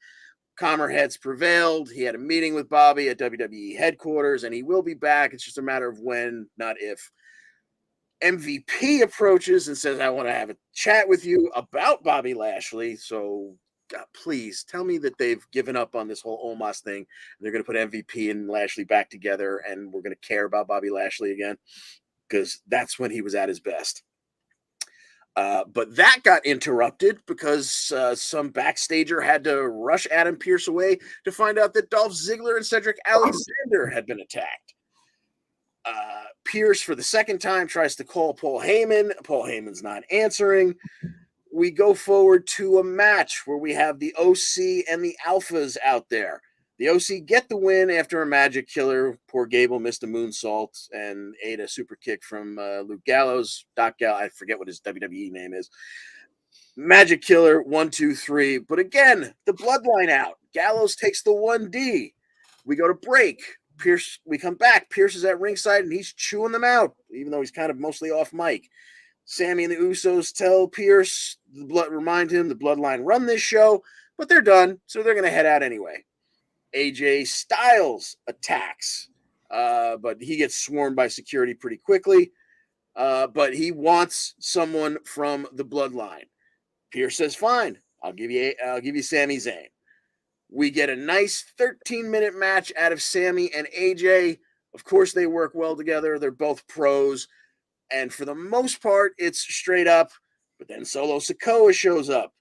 Speaker 1: Calmer heads prevailed. He had a meeting with Bobby at WWE headquarters, and he will be back. It's just a matter of when, not if. MVP approaches and says, I want to have a chat with you about Bobby Lashley. So God, please tell me that they've given up on this whole Omos thing. They're going to put MVP and Lashley back together, and we're going to care about Bobby Lashley again, because that's when he was at his best. But that got interrupted because some backstager had to rush Adam Pearce away to find out that Dolph Ziggler and Cedric Alexander had been attacked. Pearce, for the second time, tries to call Paul Heyman. Paul Heyman's not answering. We go forward to a match where we have the OC and the Alphas out there. The OC get the win after a magic killer. Poor Gable missed a moonsault and ate a super kick from Luke Gallows. Doc Gallows, I forget what his WWE name is. Magic killer, 1, 2, 3. But again, the bloodline out. Gallows takes the 1D. We go to break. Pearce, we come back. Pearce is at ringside and he's chewing them out, even though he's kind of mostly off mic. Sammy and the Usos tell Pearce, remind him the bloodline run this show, but they're done, so they're going to head out anyway. AJ Styles attacks, but he gets swarmed by security pretty quickly. But he wants someone from the bloodline. Pearce says, "Fine, I'll give you Sami Zayn." We get a nice 13-minute match out of Sammy and AJ. Of course, they work well together. They're both pros, and for the most part, it's straight up. But then Solo Sikoa shows up.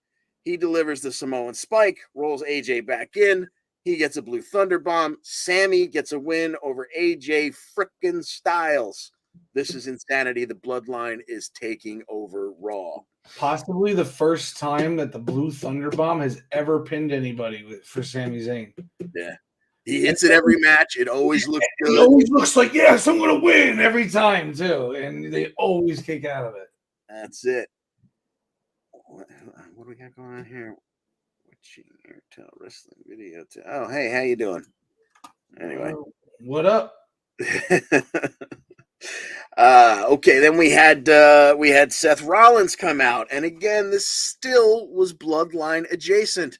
Speaker 1: He delivers the Samoan Spike, rolls AJ back in. He gets a Blue Thunder Bomb. Sammy gets a win over AJ frickin' Styles. This is insanity. The bloodline is taking over Raw.
Speaker 4: Possibly the first time that the Blue Thunder Bomb has ever pinned anybody for Sami Zayn.
Speaker 1: Yeah. He hits it every match. It always looks good.
Speaker 4: It always looks like, yes, I'm going to win every time, too. And they always kick out of it.
Speaker 1: That's it. What do we got going on here? Airtel Wrestling Video. Oh, hey, how you doing? Anyway.
Speaker 4: What up?
Speaker 1: Okay, then we had Seth Rollins come out, and again, this still was Bloodline adjacent.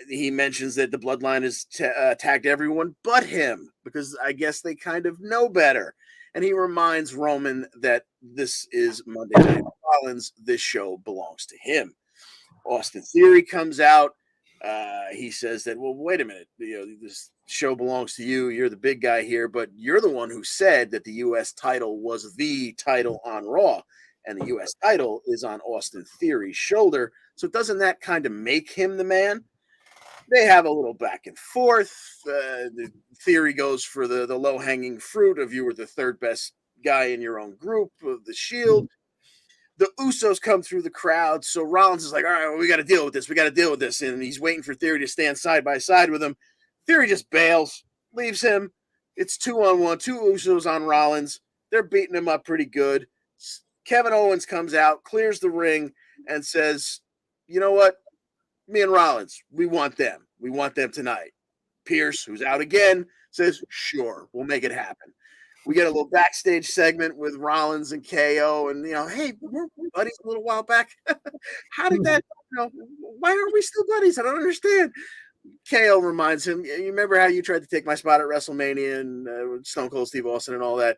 Speaker 1: He mentions that the Bloodline has attacked everyone but him because I guess they kind of know better. And he reminds Roman that this is Monday Night Rollins. This show belongs to him. Austin Theory comes out. He says that, well, wait a minute. This show belongs to you. You're the big guy here, but you're the one who said that the U.S. title was the title on Raw, and the U.S. title is on Austin Theory's shoulder. So doesn't that kind of make him the man? They have a little back and forth. The Theory goes for the low-hanging fruit of you were the third best guy in your own group of the Shield. The Usos come through the crowd, so Rollins is like, all right, well, we got to deal with this. We got to deal with this. And he's waiting for Theory to stand side by side with him. Theory just bails, leaves him. It's 2-on-1, two Usos on Rollins. They're beating him up pretty good. Kevin Owens comes out, clears the ring, and says, you know what? Me and Rollins, we want them. We want them tonight. Pierce, who's out again, says, sure, we'll make it happen. We get a little backstage segment with Rollins and KO, and hey, we're buddies a little while back. How did that? Why aren't we still buddies? I don't understand. KO reminds him, you remember how you tried to take my spot at WrestleMania and Stone Cold Steve Austin and all that?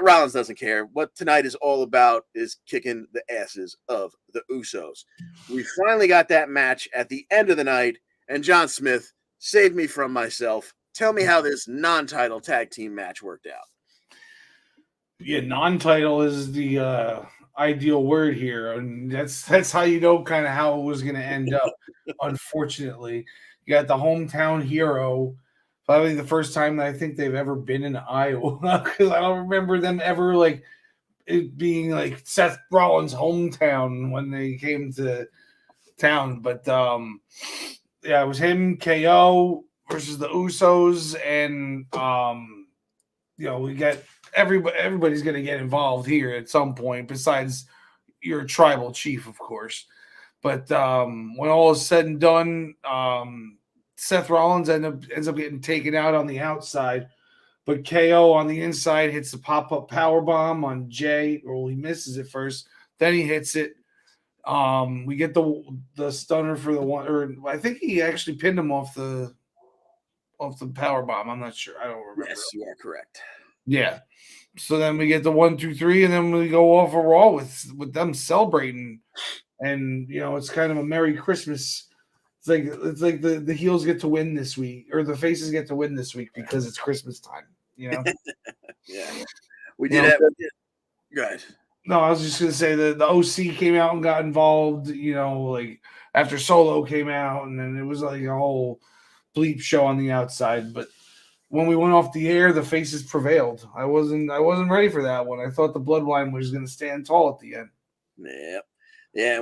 Speaker 1: Rollins doesn't care. What tonight is all about is kicking the asses of the Usos. We finally got that match at the end of the night, and John Smith saved me from myself. Tell me how this non-title tag team match worked out.
Speaker 4: Yeah, non-title is the ideal word here, and that's how you know kind of how it was going to end up. Unfortunately, you got the hometown hero. Probably the first time that I think they've ever been in Iowa, because I don't remember them ever like it being like Seth Rollins' hometown when they came to town. But yeah, it was him, KO versus the Usos, and we got everybody's going to get involved here at some point, besides your tribal chief, of course. But when all is said and done, Seth Rollins ends up getting taken out on the outside, but KO on the inside hits the pop-up power bomb on Jay. Well, he misses it first, then he hits it. We get the stunner for the one, or I think he actually pinned him off the power bomb. I'm not sure. I don't remember.
Speaker 1: Yes, you are correct.
Speaker 4: Yeah. So then we get the 1, 2, 3, and then we go off a Raw with them celebrating, and it's kind of a Merry Christmas. It's like the heels get to win this week, or the faces get to win this week because it's Christmas time.
Speaker 1: Yeah, we did have. Go ahead.
Speaker 4: No, I was just gonna say the OC came out and got involved. Like after Solo came out, and then it was like a whole bleep show on the outside. But when we went off the air, the faces prevailed. I wasn't ready for that one. I thought the Bloodline was going to stand tall at the end.
Speaker 1: Yep. Yeah,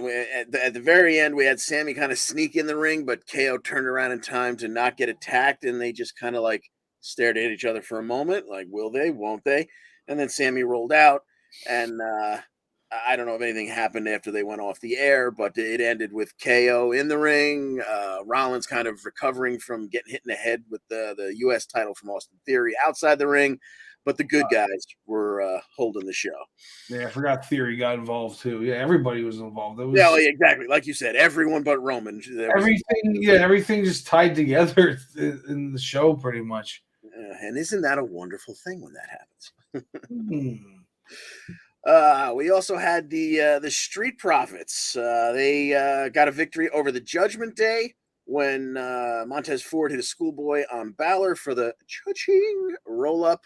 Speaker 1: at the very end, we had Sammy kind of sneak in the ring, but KO turned around in time to not get attacked, and they just kind of like stared at each other for a moment, like, will they, won't they? And then Sammy rolled out, and I don't know if anything happened after they went off the air, but it ended with KO in the ring, Rollins kind of recovering from getting hit in the head with the U.S. title from Austin Theory outside the ring, but the good guys were holding the show.
Speaker 4: Yeah, I forgot Theory got involved too. Yeah, everybody was involved.
Speaker 1: Yeah, exactly. Like you said, everyone but Roman.
Speaker 4: Everything just tied together in the show pretty much.
Speaker 1: And isn't that a wonderful thing when that happens? We also had the Street Profits. They got a victory over the Judgment Day when Montez Ford hit a schoolboy on Balor for the cha-ching roll-up.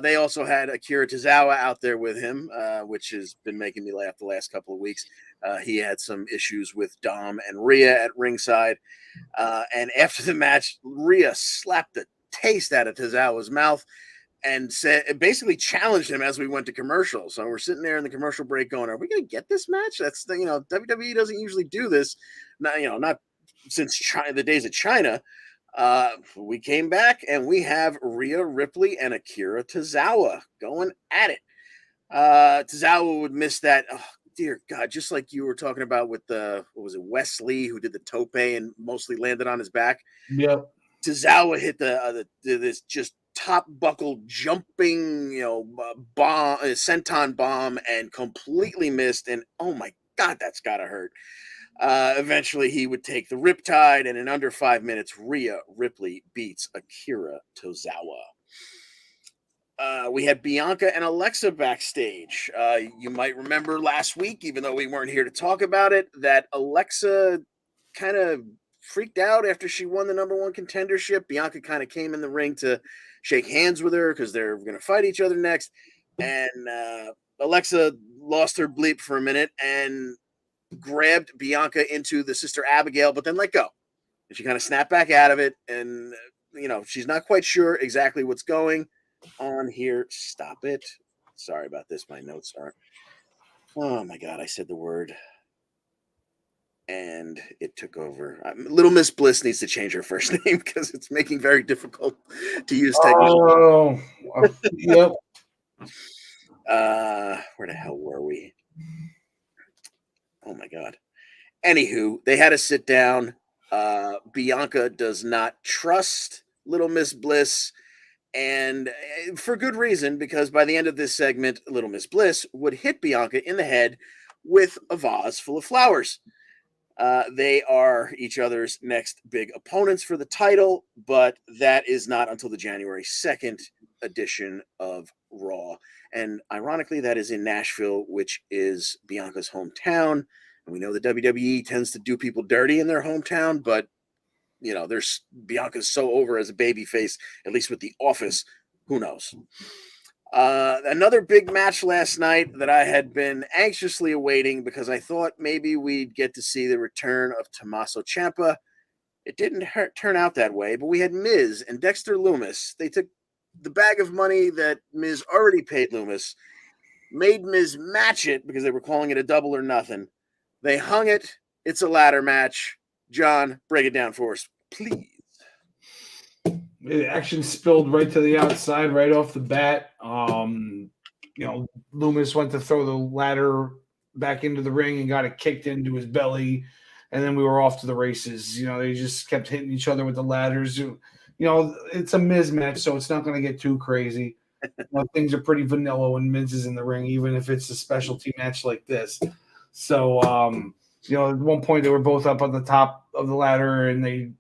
Speaker 1: They also had Akira Tozawa out there with him, which has been making me laugh the last couple of weeks. He had some issues with Dom and Rhea at ringside. And after the match, Rhea slapped the taste out of Tozawa's mouth and basically challenged him as we went to commercial. So we're sitting there in the commercial break going, are we going to get this match? That's WWE doesn't usually do this. Not since the days of China. We came back and we have Rhea Ripley and Akira Tozawa going at it. Tozawa would miss that dear God, just like you were talking about with what was it, Wesley, who did the tope and mostly landed on his back.
Speaker 4: Yep.
Speaker 1: Tozawa hit this just top buckle jumping, bomb, senton bomb, and completely missed. And oh my God, that's gotta hurt. Eventually, he would take the Riptide, and in under 5 minutes, Rhea Ripley beats Akira Tozawa. We had Bianca and Alexa backstage. You might remember last week, even though we weren't here to talk about it, that Alexa kind of freaked out after she won the number one contendership. Bianca kind of came in the ring to shake hands with her because they're going to fight each other next. And Alexa lost her bleep for a minute and grabbed Bianca into the Sister Abigail, but then let go. And she kind of snapped back out of it. And, she's not quite sure exactly what's going on here. Stop it. Sorry about this. My notes aren't. Oh my God, I said the word and it took over. Little Miss Bliss needs to change her first name because it's making very difficult to use technology.
Speaker 4: Oh, yep.
Speaker 1: Where the hell were we? Oh my God. Anywho, they had to sit down. Bianca does not trust Little Miss Bliss. And for good reason, because by the end of this segment, Little Miss Bliss would hit Bianca in the head with a vase full of flowers. They are each other's next big opponents for the title, but that is not until the January 2nd edition of Raw. And ironically, that is in Nashville, which is Bianca's hometown. And we know the WWE tends to do people dirty in their hometown, but there's Bianca's so over as a babyface, at least with The Office. Who knows? Another big match last night that I had been anxiously awaiting because I thought maybe we'd get to see the return of Tommaso Ciampa. It didn't turn out that way, but we had Miz and Dexter Lumis. They took the bag of money that Miz already paid Lumis, made Miz match it because they were calling it a double or nothing. They hung it. It's a ladder match. John, break it down for us, please.
Speaker 4: The action spilled right to the outside, right off the bat. Lumis went to throw the ladder back into the ring and got it kicked into his belly, and then we were off to the races. They just kept hitting each other with the ladders. It's a Miz match, so it's not going to get too crazy. Things are pretty vanilla when Miz is in the ring, even if it's a specialty match like this. So, at one point they were both up on the top of the ladder, and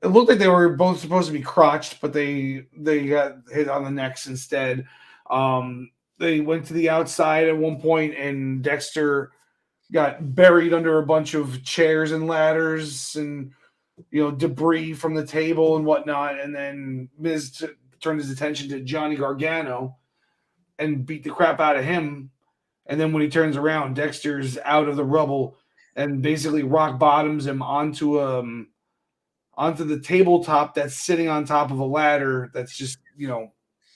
Speaker 4: it looked like they were both supposed to be crotched, but they got hit on the necks instead. They went to the outside at one point, and Dexter got buried under a bunch of chairs and ladders and debris from the table and whatnot. And then Miz turned his attention to Johnny Gargano and beat the crap out of him. And then when he turns around, Dexter's out of the rubble and basically rock bottoms him onto the tabletop that's sitting on top of a ladder that's just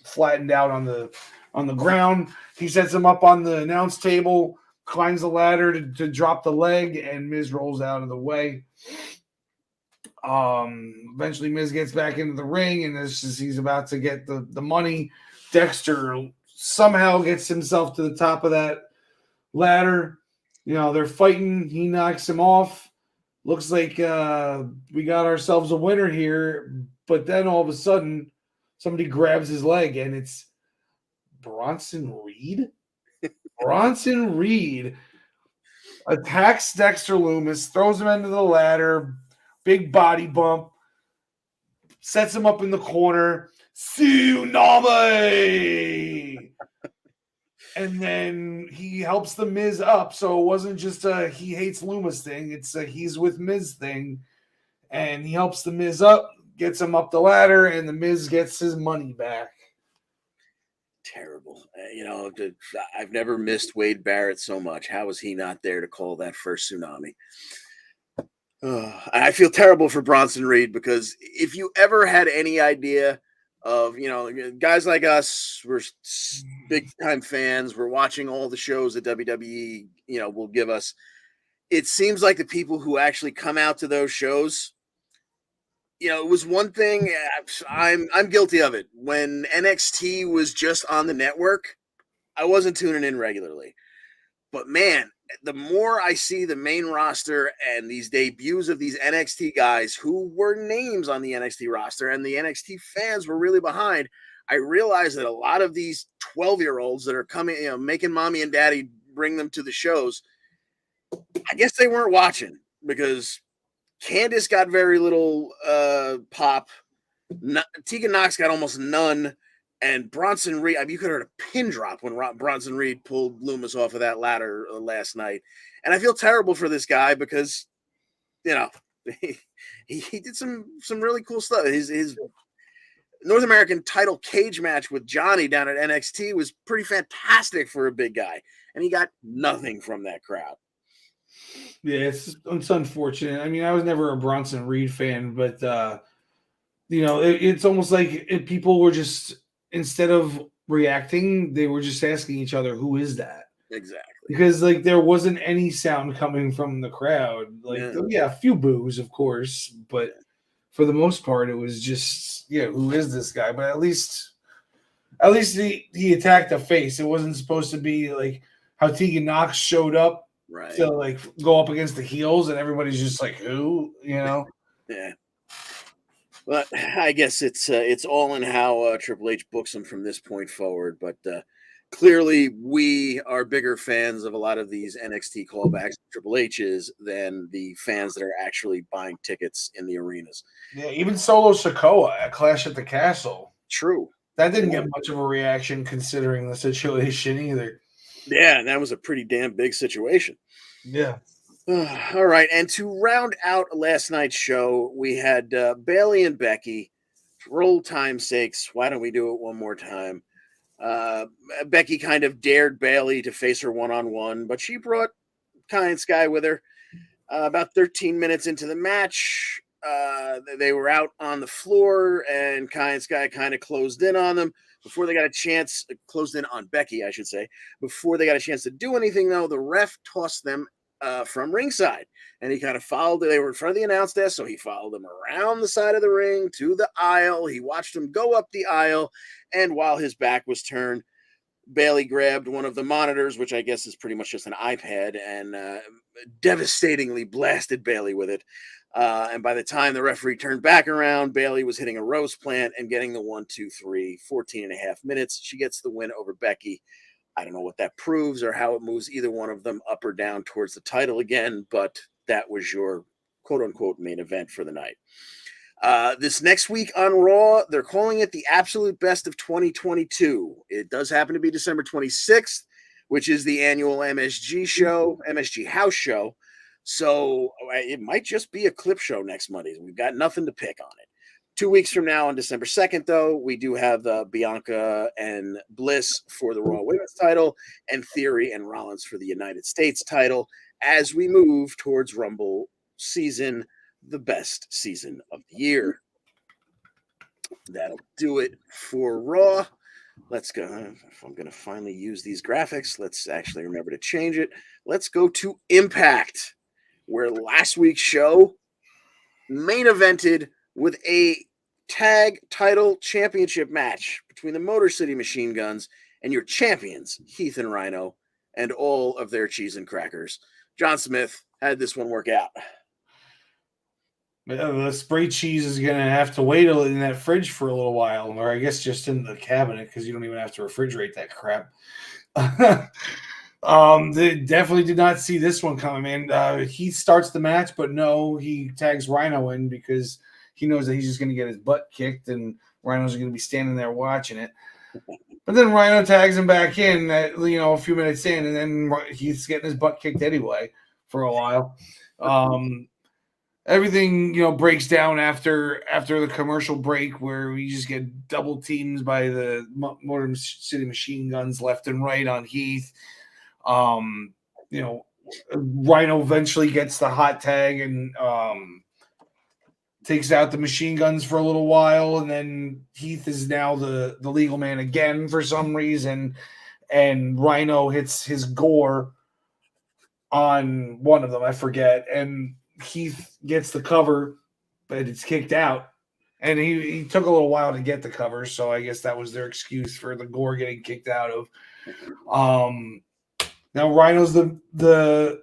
Speaker 4: flattened out on the ground. He sets him up on the announce table, climbs the ladder to drop the leg, and Miz rolls out of the way. Eventually Miz gets back into the ring, and as he's about to get the money, Dexter somehow gets himself to the top of that ladder. They're fighting. He knocks him off. Looks like we got ourselves a winner here. But then all of a sudden, somebody grabs his leg, and it's Bronson Reed. Bronson Reed attacks Dexter Lumis, throws him into the ladder, big body bump, sets him up in the corner. Tsunami! And then he helps the Miz up. So it wasn't just a he hates Lumis thing. It's a he's with Miz thing. And he helps the Miz up, gets him up the ladder, and the Miz gets his money back.
Speaker 1: Terrible. I've never missed Wade Barrett so much. How was he not there to call that first tsunami? I feel terrible for Bronson Reed because if you ever had any idea of, guys like us, we're big time fans. We're watching all the shows that WWE, will give us. It seems like the people who actually come out to those shows, it was one thing. I'm guilty of it. When NXT was just on the network, I wasn't tuning in regularly. But man, the more I see the main roster and these debuts of these NXT guys who were names on the NXT roster and the NXT fans were really behind, I realize that a lot of these 12-year-olds that are coming, making mommy and daddy bring them to the shows, I guess they weren't watching because Candice got very little pop. Tegan Knox got almost none. And Bronson Reed, you could have heard a pin drop when Bronson Reed pulled Loomis off of that ladder last night. And I feel terrible for this guy because, he did some really cool stuff. His North American title cage match with Johnny down at NXT was pretty fantastic for a big guy. And he got nothing from that crowd.
Speaker 4: Yeah, it's unfortunate. I mean, I was never a Bronson Reed fan, but, it's almost like people were just, instead of reacting, they were just asking each other, who is that?
Speaker 1: Exactly.
Speaker 4: Because, there wasn't any sound coming from the crowd. A few boos, of course, but for the most part, it was just, who is this guy? But at least he attacked a face. It wasn't supposed to be like how Tegan Knox showed up to, go up against the heels, and everybody's just like, who?
Speaker 1: Yeah. But I guess it's all in how Triple H books him from this point forward. But clearly, we are bigger fans of a lot of these NXT callbacks, Triple H's, than the fans that are actually buying tickets in the arenas.
Speaker 4: Yeah, even Solo Sikoa at Clash at the Castle.
Speaker 1: True.
Speaker 4: That didn't get much of a reaction considering the situation either.
Speaker 1: Yeah, that was a pretty damn big situation.
Speaker 4: Yeah.
Speaker 1: All right, and to round out last night's show, we had Bayley and Becky. For old time's sakes, why don't we do it one more time? Becky kind of dared Bayley to face her one-on-one, but she brought Kai and Sky with her. About 13 minutes into the match, they were out on the floor, and Kai and Sky kind of closed in on them. Before they got a chance, closed in on Becky, I should say. Before they got a chance to do anything, though, the ref tossed them from ringside, and he kind of followed. They were in front of the announce desk, so he followed them around the side of the ring to the aisle. He watched them go up the aisle, and while his back was turned, Bayley grabbed one of the monitors, which I guess is pretty much just an iPad, and devastatingly blasted Bayley with it. And by the time the referee turned back around, Bayley was hitting a rose plant and getting the 1, 2, 3, 14 and a half minutes. She gets the win over Becky. I don't know what that proves or how it moves either one of them up or down towards the title again, but that was your quote-unquote main event for the night. This next week on Raw, they're calling it the Absolute Best of 2022. It does happen to be December 26th, which is the annual MSG House show. So it might just be a clip show next Monday. We've got nothing to pick on it. 2 weeks from now, on December 2nd, though, we do have Bianca and Bliss for the Raw Women's title and Theory and Rollins for the United States title as we move towards Rumble season, the best season of the year. That'll do it for Raw. Let's go. If I'm going to finally use these graphics, let's actually remember to change it. Let's go to Impact, where last week's show main evented with a tag title championship match between the Motor City Machine Guns and your champions, Heath and Rhino, and all of their cheese and crackers. John Smith, how did this one work out?
Speaker 4: The spray cheese is going to have to wait in that fridge for a little while, or I guess just in the cabinet because you don't even have to refrigerate that crap. They definitely did not see this one coming, man. He starts the match, but no, he tags Rhino in because he knows that he's just going to get his butt kicked, and Rhino's going to be standing there watching it. But then Rhino tags him back in, a few minutes in, and then he's getting his butt kicked anyway for a while. Everything, breaks down after the commercial break where we just get double teams by the Motor City Machine Guns left and right on Heath. Rhino eventually gets the hot tag and takes out the machine guns for a little while, and then Heath is now the legal man again for some reason, and Rhino hits his gore on one of them, I forget, and Heath gets the cover, but it's kicked out, and he took a little while to get the cover, so I guess that was their excuse for the gore getting kicked out of. Now Rhino's the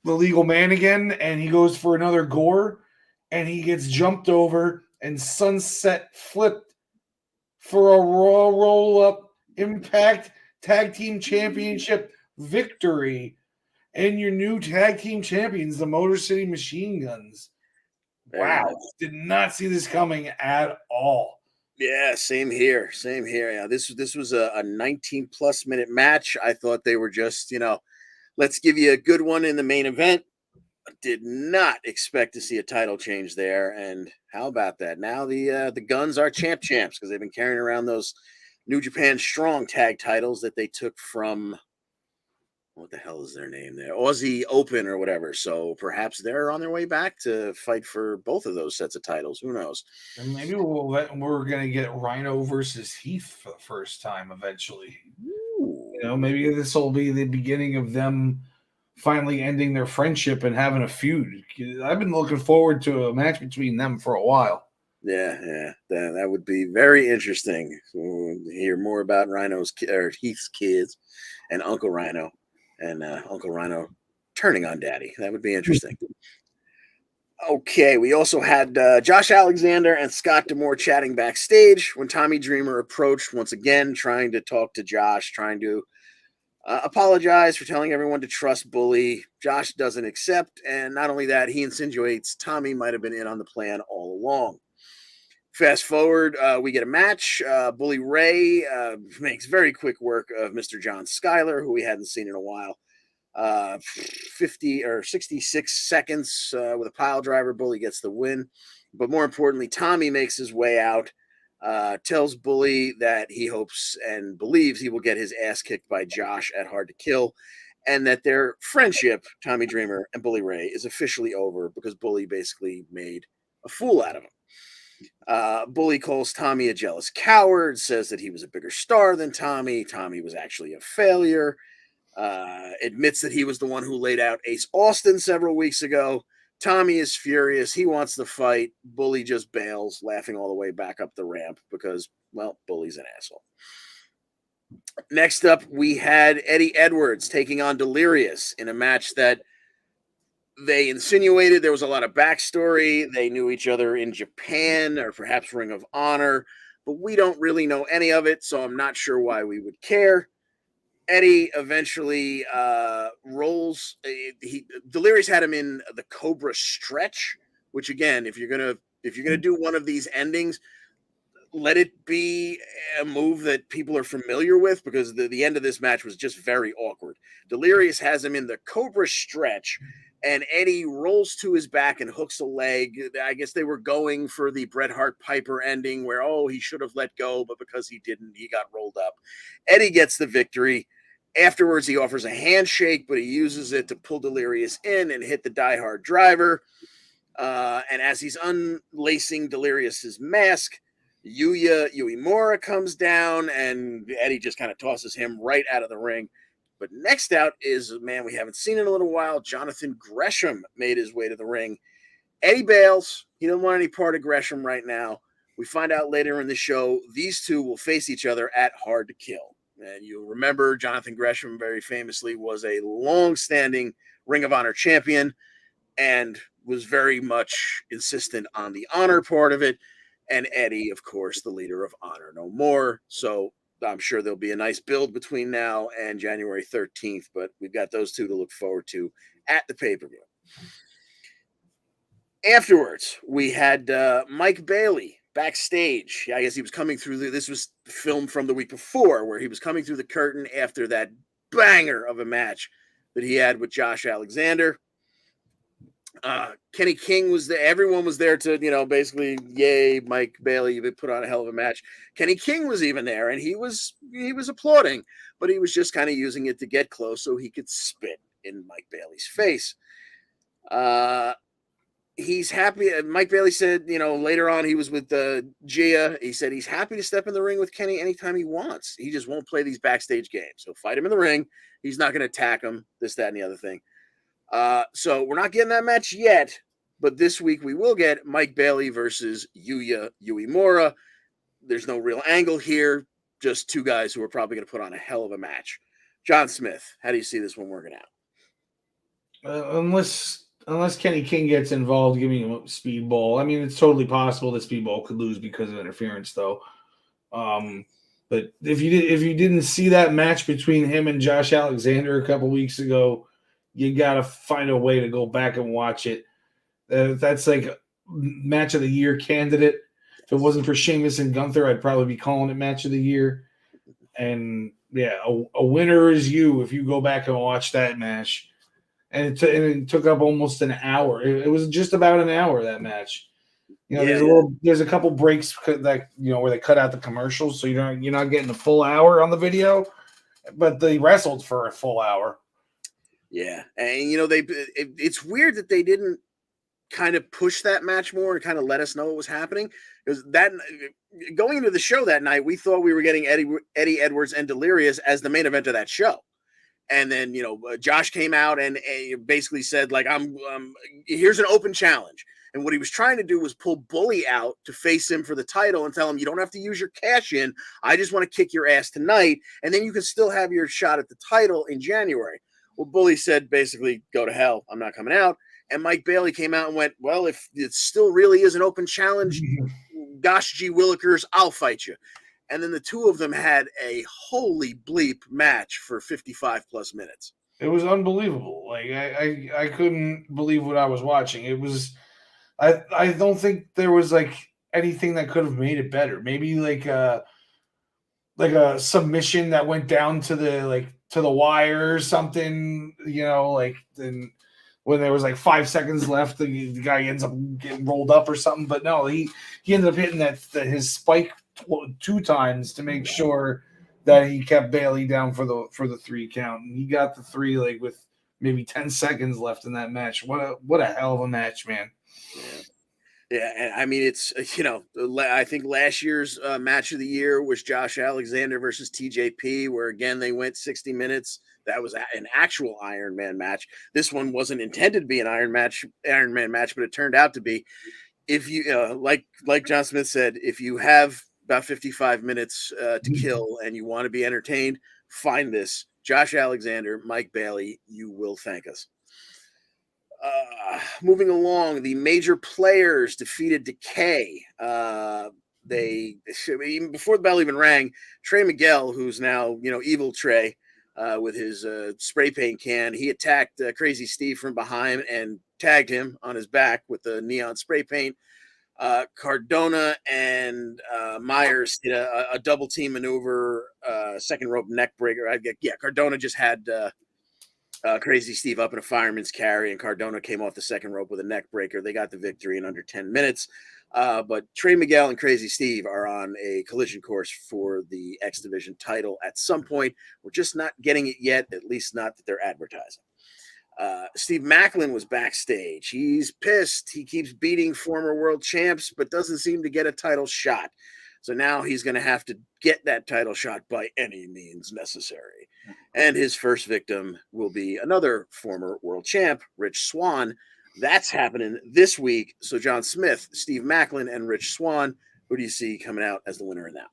Speaker 4: legal man again, and he goes for another gore, and he gets jumped over and sunset flipped for a Raw roll-up Impact Tag Team Championship victory. And your new tag team champions, the Motor City Machine Guns. Wow. Did not see this coming at all.
Speaker 1: Yeah, same here. Same here. Yeah, this was a 19+ minute match. I thought they were just, let's give you a good one in the main event. I did not expect to see a title change there. And how about that? Now the Guns are champs because they've been carrying around those New Japan Strong tag titles that they took from, what the hell is their name there? Aussie Open or whatever. So perhaps they're on their way back to fight for both of those sets of titles. Who knows?
Speaker 4: And maybe we're going to get Rhino versus Heath for the first time eventually.
Speaker 1: Ooh.
Speaker 4: Maybe this will be the beginning of them finally ending their friendship and having a feud. I've been looking forward to a match between them for a while.
Speaker 1: Yeah, that would be very interesting. We'll hear more about Heath's kids and Uncle Rhino. And Uncle Rhino turning on Daddy. That would be interesting. Okay, we also had Josh Alexander and Scott D'Amore chatting backstage when Tommy Dreamer approached once again, trying to talk to Josh, trying to apologize for telling everyone to trust Bully. Josh doesn't accept, and not only that, he insinuates Tommy might have been in on the plan all along. Fast forward, we get a match. Bully Ray makes very quick work of Mr. John Schuyler, who we hadn't seen in a while. 50 or 66 seconds with a pile driver. Bully gets the win. But more importantly, Tommy makes his way out, tells Bully that he hopes and believes he will get his ass kicked by Josh at Hard to Kill, and that their friendship, Tommy Dreamer and Bully Ray, is officially over because Bully basically made a fool out of him. Bully calls Tommy a jealous coward, says that he was a bigger star than Tommy. Tommy was actually a failure. Admits that he was the one who laid out Ace Austin several weeks ago. Tommy is furious. He wants the fight. Bully just bails, laughing all the way back up the ramp because, well, Bully's an asshole. Next up, we had Eddie Edwards taking on Delirious in a match that they insinuated there was a lot of backstory. They knew each other in Japan or perhaps Ring of Honor, but we don't really know any of it, so I'm not sure why we would care. Eddie eventually rolls. Delirious had him in the Cobra Stretch, which again, if you're gonna do one of these endings, let it be a move that people are familiar with because the end of this match was just very awkward. Delirious has him in the Cobra Stretch, and Eddie rolls to his back and hooks a leg. I guess they were going for the Bret Hart Piper ending where, he should have let go, but because he didn't, he got rolled up. Eddie gets the victory. Afterwards, he offers a handshake, but he uses it to pull Delirious in and hit the Die Hard driver. And as he's unlacing Delirious's mask, Yuya Uemura comes down, and Eddie just kind of tosses him right out of the ring. But next out is a man we haven't seen in a little while. Jonathan Gresham made his way to the ring. Eddie bails. He doesn't want any part of Gresham right now. We find out later in the show these two will face each other at Hard to Kill. And you'll remember Jonathan Gresham very famously was a long-standing Ring of Honor champion and was very much insistent on the honor part of it. And Eddie, of course, the leader of Honor No More. So I'm sure there'll be a nice build between now and January 13th, but we've got those two to look forward to at the pay-per-view. Afterwards, we had Mike Bailey backstage. I guess he was coming through. This was filmed from the week before, where he was coming through the curtain after that banger of a match that he had with Josh Alexander. Kenny King was there. Everyone was there to, basically, yay, Mike Bailey, you've put on a hell of a match. Kenny King was even there, and he was applauding, but he was just kind of using it to get close so he could spit in Mike Bailey's face. He's happy. Mike Bailey said, later on he was with Gia. He said he's happy to step in the ring with Kenny anytime he wants. He just won't play these backstage games. He'll fight him in the ring. He's not going to attack him, this, that, and the other thing. So we're not getting that match yet, but this week we will get Mike Bailey versus Yuya Uemura. There's no real angle here. Just two guys who are probably going to put on a hell of a match. John Smith, how do you see this one working out?
Speaker 4: Unless Kenny King gets involved, giving him a speedball. I mean, it's totally possible that speedball could lose because of interference, though. But if you didn't see that match between him and Josh Alexander a couple weeks ago, you gotta find a way to go back and watch it. That's like a match of the year candidate. If it wasn't for Sheamus and Gunther, I'd probably be calling it match of the year. And yeah, a winner is you if you go back and watch that match. And it took up almost an hour. It was just about an hour, that match. You know, there's a couple breaks that where they cut out the commercials, so you're not getting the full hour on the video, but they wrestled for a full hour.
Speaker 1: Yeah, and it's weird that they didn't kind of push that match more and kind of let us know what was happening. Because that going into the show that night, we thought we were getting Eddie Edwards and Delirious as the main event of that show. And then, Josh came out and basically said, like, here's an open challenge. And what he was trying to do was pull Bully out to face him for the title and tell him, you don't have to use your cash in. I just want to kick your ass tonight. And then you can still have your shot at the title in January. Well, Bully said, basically, go to hell. I'm not coming out. And Mike Bailey came out and went, well, if it still really is an open challenge, gosh, gee willikers, I'll fight you. And then the two of them had a holy bleep match for 55 plus minutes.
Speaker 4: It was unbelievable. Like I couldn't believe what I was watching. It was, I don't think there was like anything that could have made it better. Maybe like a submission that went down to the wire or something, then when there was like 5 seconds left, the guy ends up getting rolled up or something. But no, he ended up hitting his spike 2 times to make sure that he kept Bailey down for the 3 count. And he got the 3 with maybe 10 seconds left in that match. What a hell of a match, man.
Speaker 1: Yeah, and I mean, it's, I think last year's match of the year was Josh Alexander versus TJP, where again they went 60 minutes. That was an actual Iron Man match. This one wasn't intended to be an Iron Man match, but it turned out to be. If you like John Smith said, if you have about 55 minutes to kill and you want to be entertained, find this. Josh Alexander, Mike Bailey, you will thank us. Moving along, the major players defeated Decay. Even before the bell even rang, Trey Miguel, who's now Evil Trey, with his spray paint can, he attacked Crazy Steve from behind and tagged him on his back with the neon spray paint. Cardona and Myers did a double team maneuver, second rope neck breaker. Cardona just had Crazy Steve up in a fireman's carry, and Cardona came off the second rope with a neck breaker. They got the victory in under 10 minutes. But Trey Miguel and Crazy Steve are on a collision course for the X Division title at some point. We're just not getting it yet, at least not that they're advertising. Steve Macklin was backstage. He's pissed. He keeps beating former world champs, but doesn't seem to get a title shot. So now he's going to have to get that title shot by any means necessary. And his first victim will be another former world champ, Rich Swann. That's happening this week. So John Smith, Steve Macklin, and Rich Swann, who do you see coming out as the winner in that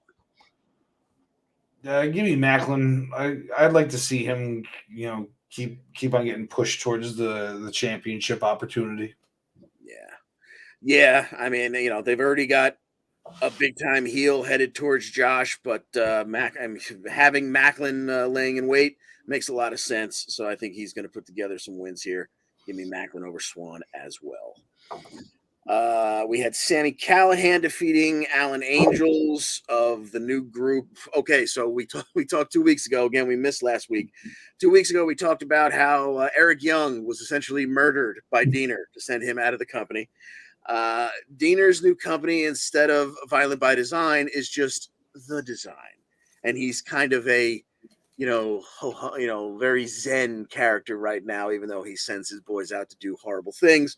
Speaker 4: one? Give me Macklin. I'd like to see him, keep on getting pushed towards the championship opportunity.
Speaker 1: Yeah. I mean, they've already got a big time heel headed towards Josh, but having Macklin laying in wait makes a lot of sense. So I think he's going to put together some wins here. Give me Macklin over Swann as well. We had Sami Callihan defeating Alan Angels of the new group. Okay, so we talked 2 weeks ago. Again, we missed last week. 2 weeks ago, we talked about how Eric Young was essentially murdered by Diener to send him out of the company. Diener's new company, instead of Violent by Design, is just The Design. And he's kind of a very zen character right now, even though he sends his boys out to do horrible things.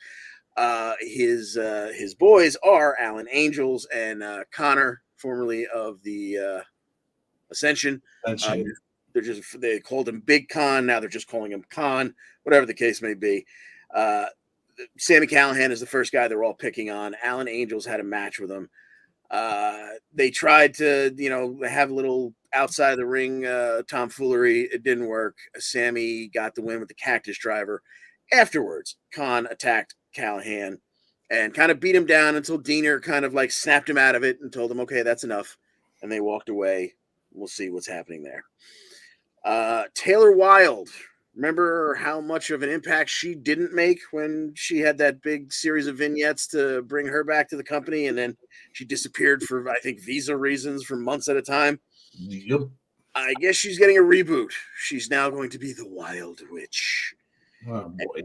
Speaker 1: His boys are Alan Angels and Connor, formerly of the Ascension. They called him Big Con. Now they're just calling him Con, whatever the case may be. Sami Callihan is the first guy they're all picking on. Alan Angels had a match with him. They tried to, have a little outside of the ring tomfoolery. It didn't work. Sammy got the win with the cactus driver. Afterwards, Khan attacked Callahan and kind of beat him down until Diener kind of like snapped him out of it and told him, okay, that's enough. And they walked away. We'll see what's happening there. Taylor Wilde. Remember how much of an impact she didn't make when she had that big series of vignettes to bring her back to the company, and then she disappeared for, I think, visa reasons for months at a time?
Speaker 4: Yep.
Speaker 1: I guess she's getting a reboot. She's now going to be the Wild Witch.
Speaker 4: Oh, boy.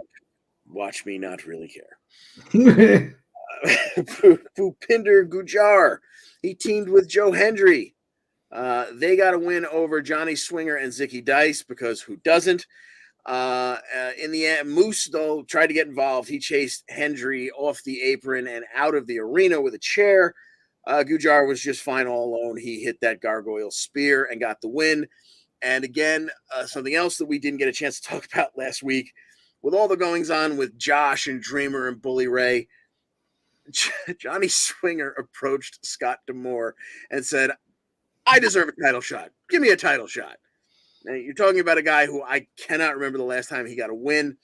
Speaker 1: Watch me not really care. Bhupinder Gujar. He teamed with Joe Hendry. They got a win over Johnny Swinger and Zicky Dice, because who doesn't? In the end, Moose, though, tried to get involved. He chased Hendry off the apron and out of the arena with a chair. Gujar was just fine all alone. He hit that gargoyle spear and got the win. And again, something else that we didn't get a chance to talk about last week, with all the goings on with Josh and Dreamer and Bully Ray, Johnny Swinger approached Scott D'Amore and said, I deserve a title shot. Give me a title shot. Now, you're talking about a guy who I cannot remember the last time he got a win.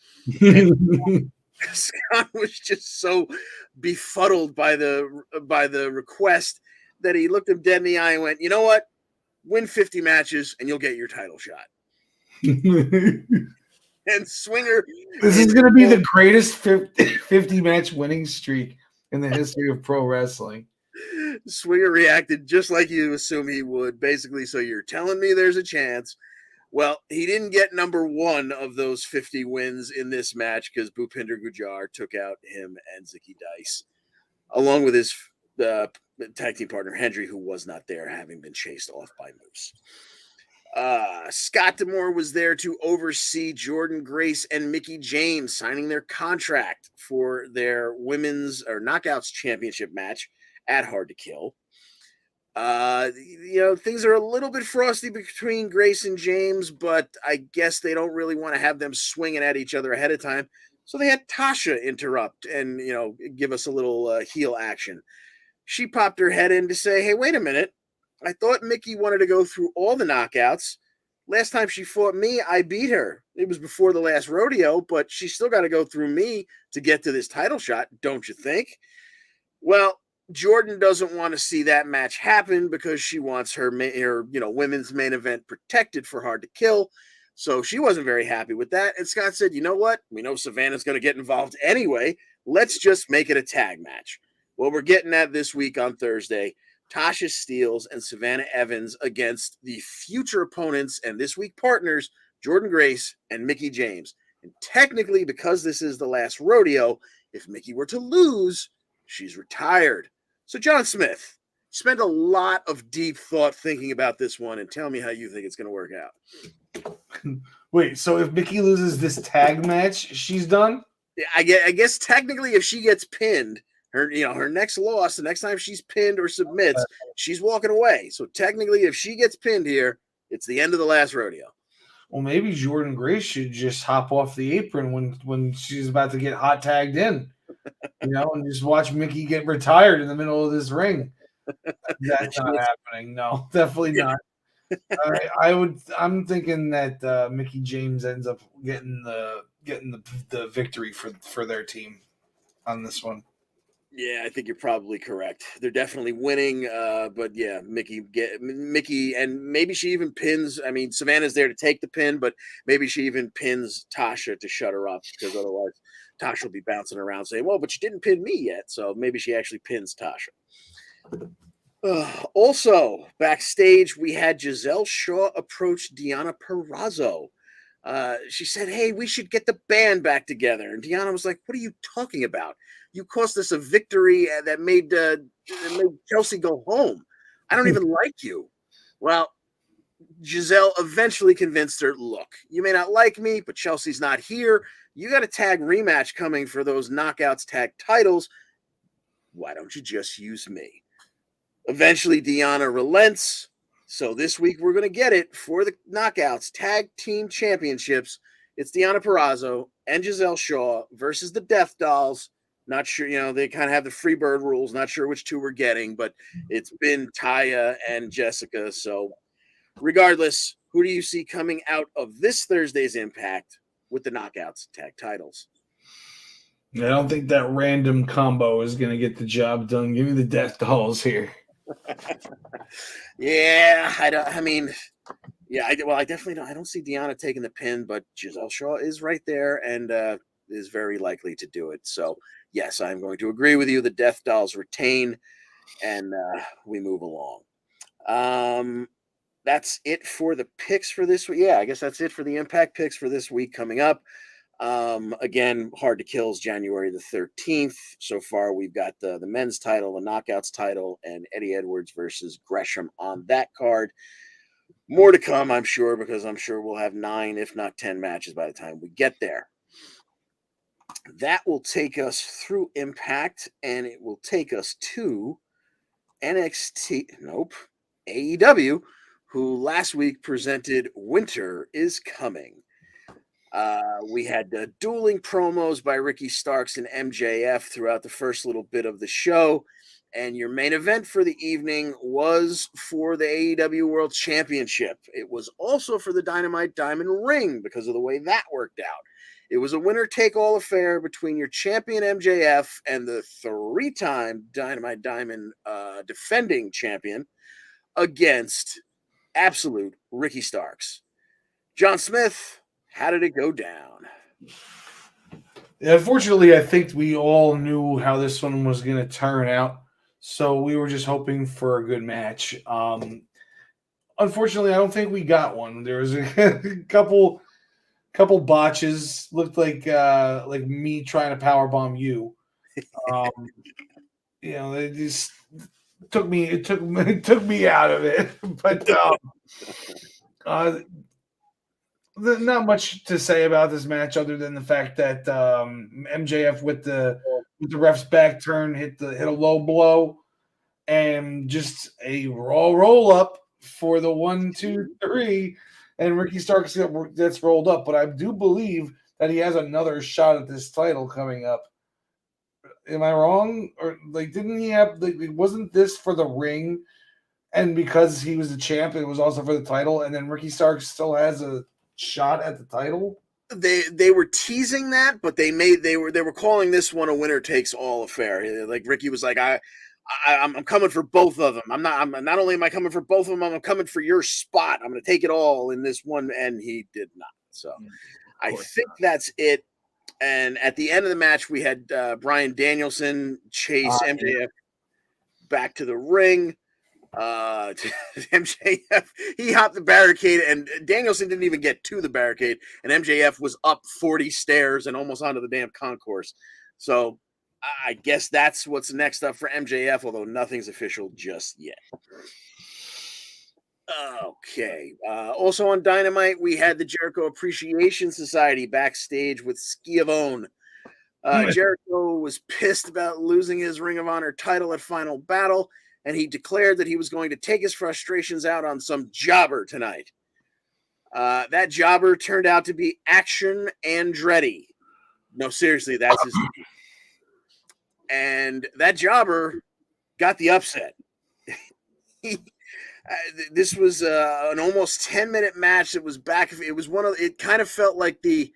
Speaker 1: Scott was just so befuddled by the request that he looked him dead in the eye and went, you know what? Win 50 matches and you'll get your title shot. And Swinger.
Speaker 4: This is going to be the greatest 50 match winning streak in the history of pro wrestling.
Speaker 1: Swinger reacted just like you assume he would. Basically, so you're telling me there's a chance. Well, he didn't get number one of those 50 wins in this match because Bhupinder Gujar took out him and Zicky Dice, along with his tag team partner Hendry, who was not there, having been chased off by Moose. Scott D'Amore was there to oversee Jordan Grace and Mickie James signing their contract for their women's or knockouts championship match at Hard to Kill. Things are a little bit frosty between Grace and James, but I guess they don't really want to have them swinging at each other ahead of time. So they had Tasha interrupt and, give us a little heel action. She popped her head in to say, hey, wait a minute. I thought Mickie wanted to go through all the knockouts. Last time she fought me, I beat her. It was before the last rodeo, but she still got to go through me to get to this title shot, don't you think? Well, Jordan doesn't want to see that match happen because she wants her women's main event protected for Hard to Kill. So she wasn't very happy with that. And Scott said, you know what? We know Savannah's going to get involved anyway. Let's just make it a tag match. Well, we're getting that this week on Thursday. Tasha Steelz and Savannah Evans against the future opponents and this week partners, Jordan Grace and Mickie James. And technically, because this is the last rodeo, if Mickie were to lose, she's retired. So, John Smith, spend a lot of deep thought thinking about this one and tell me how you think it's going to work out.
Speaker 4: Wait, so if Mickie loses this tag match, she's done?
Speaker 1: I guess technically if she gets pinned, her next loss, the next time she's pinned or submits, she's walking away. So technically if she gets pinned here, it's the end of the last rodeo.
Speaker 4: Well, maybe Jordan Grace should just hop off the apron when she's about to get hot tagged in. And just watch Mickie get retired in the middle of this ring. That's not happening. No, definitely not. I'm thinking that Mickie James ends up getting the victory for their team on this one.
Speaker 1: Yeah, I think you're probably correct. They're definitely winning, but yeah, Mickie, and maybe she even pins. I mean, Savannah's there to take the pin, but maybe she even pins Tasha to shut her up because otherwise Tasha will be bouncing around saying, well, but you didn't pin me yet. So maybe she actually pins Tasha. Also, backstage, we had Giselle Shaw approach Deonna Purrazzo. She said, hey, we should get the band back together. And Deonna was like, what are you talking about? You cost us a victory that made Chelsea go home. I don't even like you. Well, Giselle eventually convinced her, look, you may not like me, but Chelsea's not here. You got a tag rematch coming for those Knockouts tag titles. Why don't you just use me? Eventually, Deonna relents. So this week, we're going to get it for the Knockouts Tag Team Championships. It's Deonna Purrazzo and Giselle Shaw versus the Death Dolls. Not sure, they kind of have the Freebird rules. Not sure which two we're getting, but it's been Taya and Jessica. So regardless, who do you see coming out of this Thursday's Impact with the Knockouts tag titles?
Speaker 4: I don't think that random combo is going to get the job done. Give me the Death Dolls here.
Speaker 1: Yeah, I definitely don't. I don't see Deanna taking the pin, but Giselle Shaw is right there and is very likely to do it. So, yes, I'm going to agree with you. The Death Dolls retain, and we move along. That's it for the picks for this week. Yeah, I guess that's it for the Impact picks for this week coming up. Again, Hard to Kill is January the 13th. So far, we've got the men's title, the Knockouts title, and Eddie Edwards versus Gresham on that card. More to come, I'm sure, because I'm sure we'll have 9, if not 10 matches by the time we get there. That will take us through Impact, and it will take us to AEW, who last week presented Winter is Coming. We had dueling promos by Ricky Starks and MJF throughout the first little bit of the show. And your main event for the evening was for the AEW World Championship. It was also for the Dynamite Diamond Ring because of the way that worked out. It was a winner-take-all affair between your champion MJF and the 3-time Dynamite Diamond defending champion against absolute Ricky Starks. John Smith, how did it go down?
Speaker 4: Unfortunately, I think we all knew how this one was going to turn out, so we were just hoping for a good match. Unfortunately, I don't think we got one. There was a couple botches. Looked like me trying to powerbomb you. They just took me. It took me out of it, but. Not much to say about this match other than the fact that MJF with the ref's back turn hit a low blow and just a roll up for the 1, 2, 3, and Ricky Starks gets rolled up. But I do believe that he has another shot at this title coming up. Am I wrong? Or didn't he have? Wasn't this for the ring? And because he was the champ, it was also for the title. And then Ricky Starks still has a shot at the title.
Speaker 1: They were teasing that, but they were calling this one a winner takes all affair. Like Ricky was like, I'm coming for both of them. Not only am I coming for both of them, I'm coming for your spot. I'm going to take it all in this one, and he did not. So I think that's it. And at the end of the match, we had Bryan Danielson chase MJF back to the ring. MJF, he hopped the barricade, and Danielson didn't even get to the barricade, and MJF was up 40 stairs and almost onto the damn concourse. So I guess that's what's next up for MJF, although nothing's official just yet. Okay. Also on Dynamite, we had the Jericho Appreciation Society backstage with Schiavone. Jericho was pissed about losing his Ring of Honor title at Final Battle, and he declared that he was going to take his frustrations out on some jobber tonight. That jobber turned out to be Action Andretti. No, seriously, that's his name. And that jobber got the upset. This was an almost 10-minute match that was back. It kind of felt like the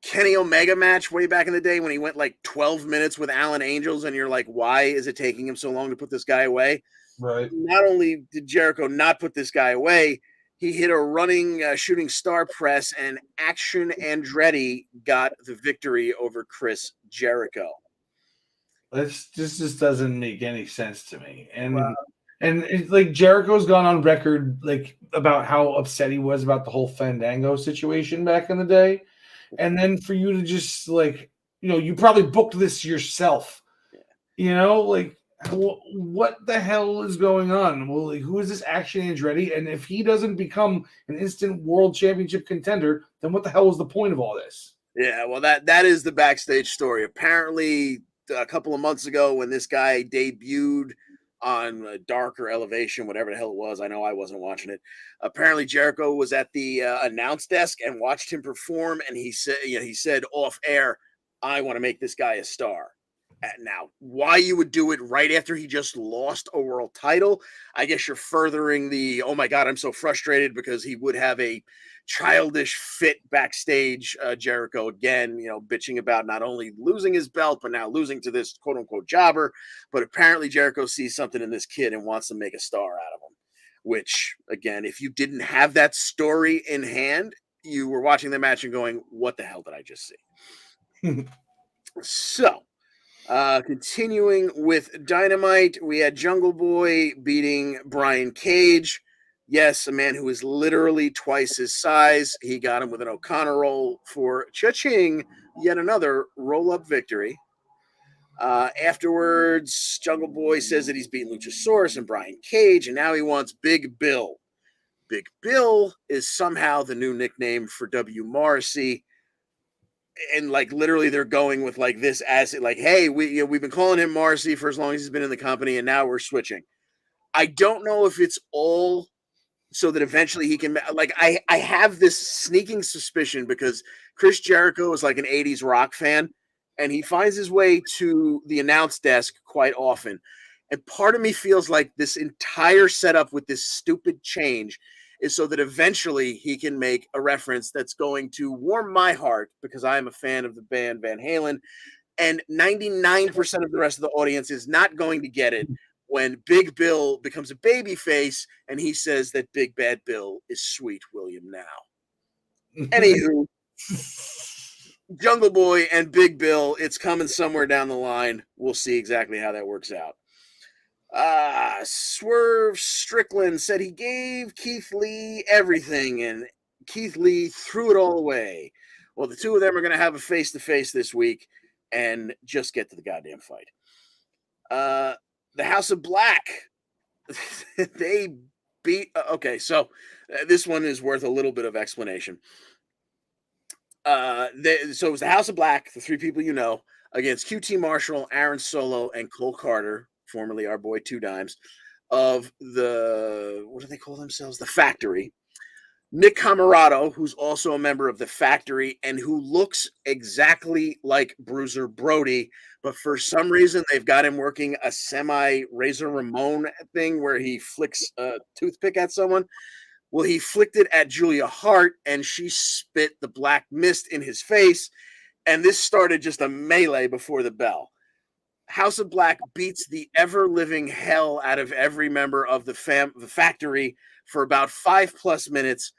Speaker 1: Kenny Omega match way back in the day when he went like 12 minutes with Alan Angels, and you're like, why is it taking him so long to put this guy away?
Speaker 4: Right.
Speaker 1: Not only did Jericho not put this guy away, he hit a running shooting star press, and Action Andretti got the victory over Chris Jericho.
Speaker 4: This just doesn't make any sense to me. And it's like Jericho's gone on record about how upset he was about the whole Fandango situation back in the day. And then for you to just you probably booked this yourself. What the hell is going on? Well, who is this Action Andretti? And if he doesn't become an instant world championship contender, then what the hell is the point of all this?
Speaker 1: Yeah, well, that is the backstage story. Apparently, a couple of months ago, when this guy debuted on Dark or Elevation, whatever the hell it was, I know I wasn't watching it. Apparently, Jericho was at the announce desk and watched him perform, and he said off air, "I want to make this guy a star." Now, why you would do it right after he just lost a world title, I guess you're furthering the, oh my God, I'm so frustrated, because he would have a childish fit backstage Jericho again, bitching about not only losing his belt, but now losing to this quote unquote jobber. But apparently Jericho sees something in this kid and wants to make a star out of him, which, again, if you didn't have that story in hand, you were watching the match and going, what the hell did I just see? So, continuing with Dynamite, we had Jungle Boy beating Brian Cage. Yes, a man who is literally twice his size. He got him with an O'Connor roll for cha-ching, yet another roll-up victory. Afterwards, Jungle Boy says that he's beaten Luchasaurus and Brian Cage, and now he wants Big Bill. Big Bill is somehow the new nickname for W. Morrissey. And like literally they're going with like this as like, hey, we've been calling him Morrissey for as long as he's been in the company, and now we're switching. I don't know if it's all so that eventually he can, like, I have this sneaking suspicion because Chris Jericho is like an 80s rock fan, and he finds his way to the announce desk quite often. And part of me feels like this entire setup with this stupid change is so that eventually he can make a reference that's going to warm my heart, because I am a fan of the band Van Halen, and 99% of the rest of the audience is not going to get it when Big Bill becomes a baby face and he says that Big Bad Bill is Sweet William now. Anywho, Jungle Boy and Big Bill, it's coming somewhere down the line. We'll see exactly how that works out. Swerve Strickland said he gave Keith Lee everything, and Keith Lee threw it all away. Well, the two of them are going to have a face-to-face this week and just get to the goddamn fight. The House of Black, they beat... okay, so this one is worth a little bit of explanation. So it was the House of Black, the three people you know, against QT Marshall, Aaron Solo, and Cole Carter, formerly our boy Two Dimes, of the, what do they call themselves? The Factory. Nick Camarado, who's also a member of the Factory and who looks exactly like Bruiser Brody, but for some reason they've got him working a semi-Razor Ramon thing where he flicks a toothpick at someone. Well, he flicked it at Julia Hart, and she spit the black mist in his face, and this started just a melee before the bell. House of Black beats the ever-living hell out of every member of the Factory for about 5+ minutes.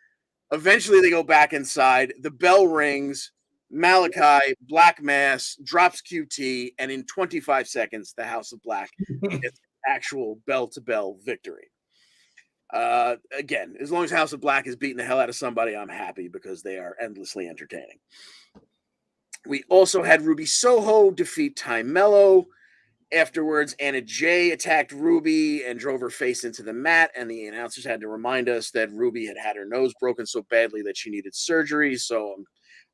Speaker 1: Eventually, they go back inside. The bell rings. Malachi, Black Mass, drops QT, and in 25 seconds, the House of Black gets actual bell-to-bell victory. Again, as long as House of Black is beating the hell out of somebody, I'm happy because they are endlessly entertaining. We also had Ruby Soho defeat Ty Mello. Afterwards, Anna Jay attacked Ruby and drove her face into the mat, and the announcers had to remind us that Ruby had her nose broken so badly that she needed surgery. So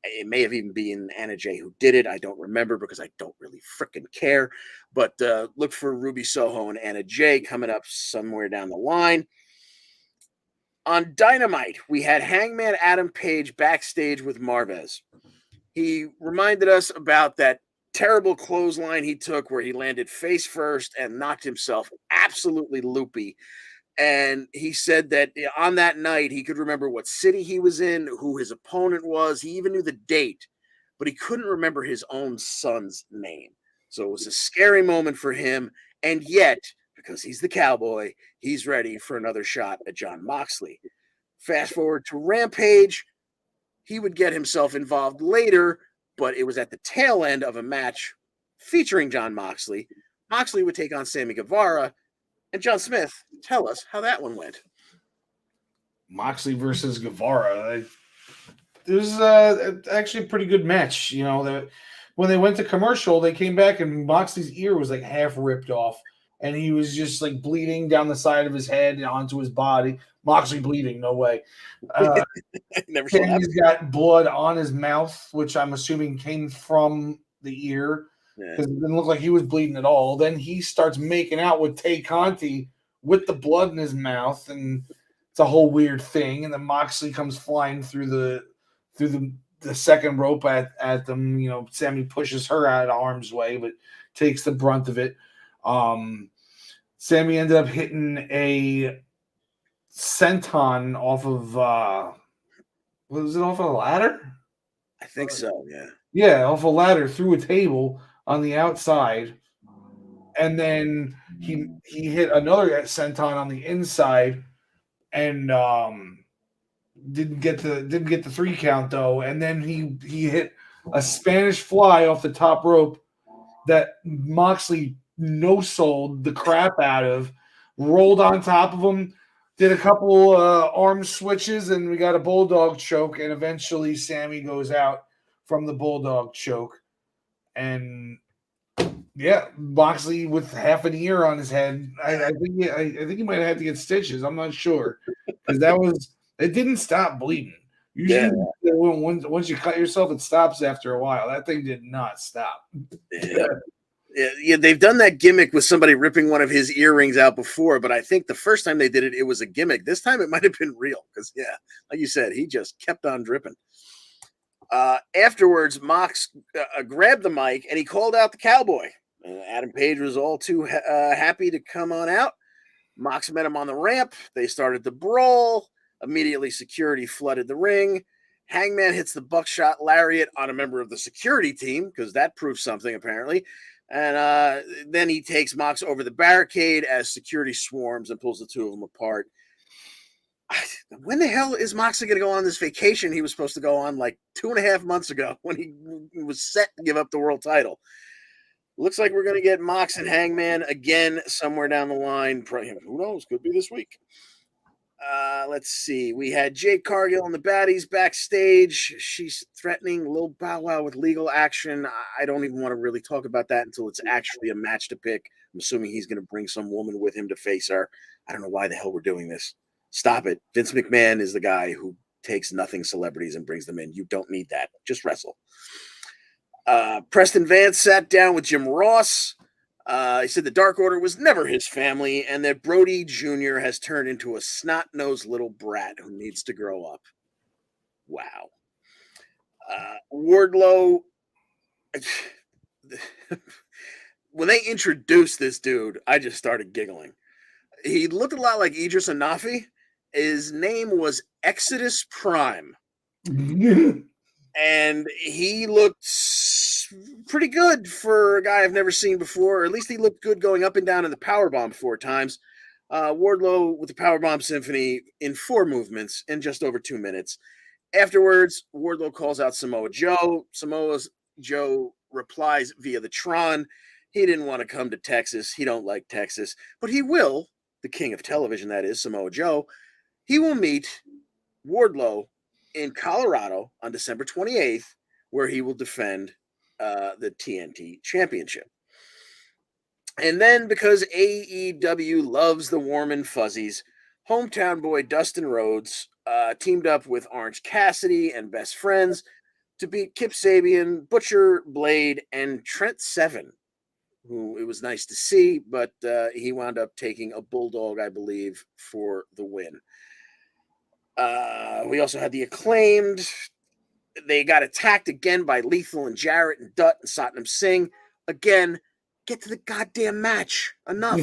Speaker 1: it may have even been Anna Jay who did it. I don't remember because I don't really frickin' care. But look for Ruby Soho and Anna Jay coming up somewhere down the line. On Dynamite, we had Hangman Adam Page backstage with Marvez. He reminded us about that terrible clothesline he took where he landed face first and knocked himself absolutely loopy. And he said that on that night, he could remember what city he was in, who his opponent was. He even knew the date, but he couldn't remember his own son's name. So it was a scary moment for him. And yet, because he's the cowboy, he's ready for another shot at Jon Moxley. Fast forward to Rampage. He would get himself involved later, but it was at the tail end of a match featuring Jon Moxley. Moxley would take on Sammy Guevara. And John Smith, tell us how that one went.
Speaker 4: Moxley versus Guevara. It was actually a pretty good match. You know, when they went to commercial, they came back and Moxley's ear was like half ripped off. And he was just like bleeding down the side of his head and onto his body. Moxley bleeding, no way.
Speaker 1: Never saw that.
Speaker 4: He's got blood on his mouth, which I'm assuming came from the ear because it didn't look like he was bleeding at all. Then he starts making out with Tay Conti with the blood in his mouth, and it's a whole weird thing. And then Moxley comes flying through the the second rope at them. You know, Sammy pushes her out of harm's way, but takes the brunt of it. Sammy ended up hitting a senton off of was it off of a ladder?
Speaker 1: I think so. Yeah.
Speaker 4: Yeah, off a ladder through a table on the outside, and then he hit another senton on the inside, and didn't get the 3 count though, and then he hit a Spanish fly off the top rope that Moxley no-sold the crap out of, rolled on top of him, did a couple arm switches, and we got a bulldog choke, and eventually Sammy goes out from the bulldog choke. And yeah, Moxley with half an ear on his head. I think he might have had to get stitches. I'm not sure, because it didn't stop bleeding. Usually, once you cut yourself, it stops after a while. That thing did not stop.
Speaker 1: Yeah, they've done that gimmick with somebody ripping one of his earrings out before, but I think the first time they did it, it was a gimmick. This time it might have been real because, yeah, like you said, he just kept on dripping. Afterwards, Mox grabbed the mic and he called out the Cowboy. Adam Page was all too happy to come on out. Mox met him on the ramp. They started to brawl. Immediately, security flooded the ring. Hangman hits the buckshot lariat on a member of the security team because that proves something, apparently. And then he takes Mox over the barricade as security swarms and pulls the two of them apart. When the hell is Moxley going to go on this vacation he was supposed to go on like 2.5 months ago when he was set to give up the world title? Looks like we're going to get Mox and Hangman again somewhere down the line. Who knows? Could be this week. Let's see. We had Jade Cargill and the baddies backstage. She's threatening Lil Bow Wow with legal action. I don't even want to really talk about that until it's actually a match to pick. I'm assuming he's going to bring some woman with him to face her. I don't know why the hell we're doing this. Stop it. Vince McMahon is the guy who takes nothing celebrities and brings them in. You don't need that. Just wrestle. Preston Vance sat down with Jim Ross. He said the Dark Order was never his family and that Brody Jr. has turned into a snot-nosed little brat who needs to grow up. Wow. Wardlow, when they introduced this dude, I just started giggling. He looked a lot like Idris Anafi. His name was Exodus Prime. And he looked pretty good for a guy I've never seen before, or at least he looked good going up and down in the powerbomb 4 times. Wardlow with the powerbomb symphony in 4 movements in just over 2 minutes. Afterwards, Wardlow calls out Samoa Joe. Samoa Joe replies via the Tron. He didn't want to come to Texas. He don't like Texas, but he will, the king of television, that is, Samoa Joe. He will meet Wardlow in Colorado on December 28th, where he will defend the TNT Championship. And then, because AEW loves the warm and fuzzies, hometown boy Dustin Rhodes teamed up with Orange Cassidy and Best Friends to beat Kip Sabian, Butcher, Blade, and Trent Seven, who it was nice to see, but he wound up taking a bulldog, I believe, for the win. We also had the Acclaimed. They got attacked again by Lethal and Jarrett and Dutt and Satnam Singh. Again, get to the goddamn match. Enough.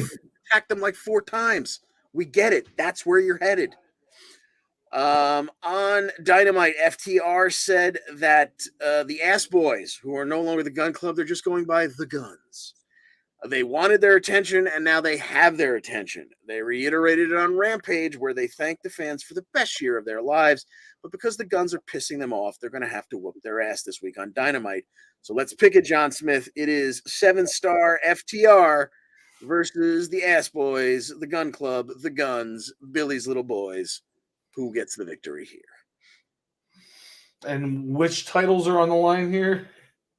Speaker 1: Attack them like 4 times. We get it. That's where you're headed. On Dynamite, FTR said that the Ass Boys, who are no longer the Gun Club, they're just going by the Guns. They wanted their attention, and now they have their attention. They reiterated it on Rampage, where they thanked the fans for the best year of their lives. But because the Guns are pissing them off, they're going to have to whoop their ass this week on Dynamite. So let's pick it, John Smith. It is 7-star FTR versus the Ass Boys, the Gun Club, the Guns, Billy's Little Boys. Who gets the victory here?
Speaker 4: And which titles are on the line here?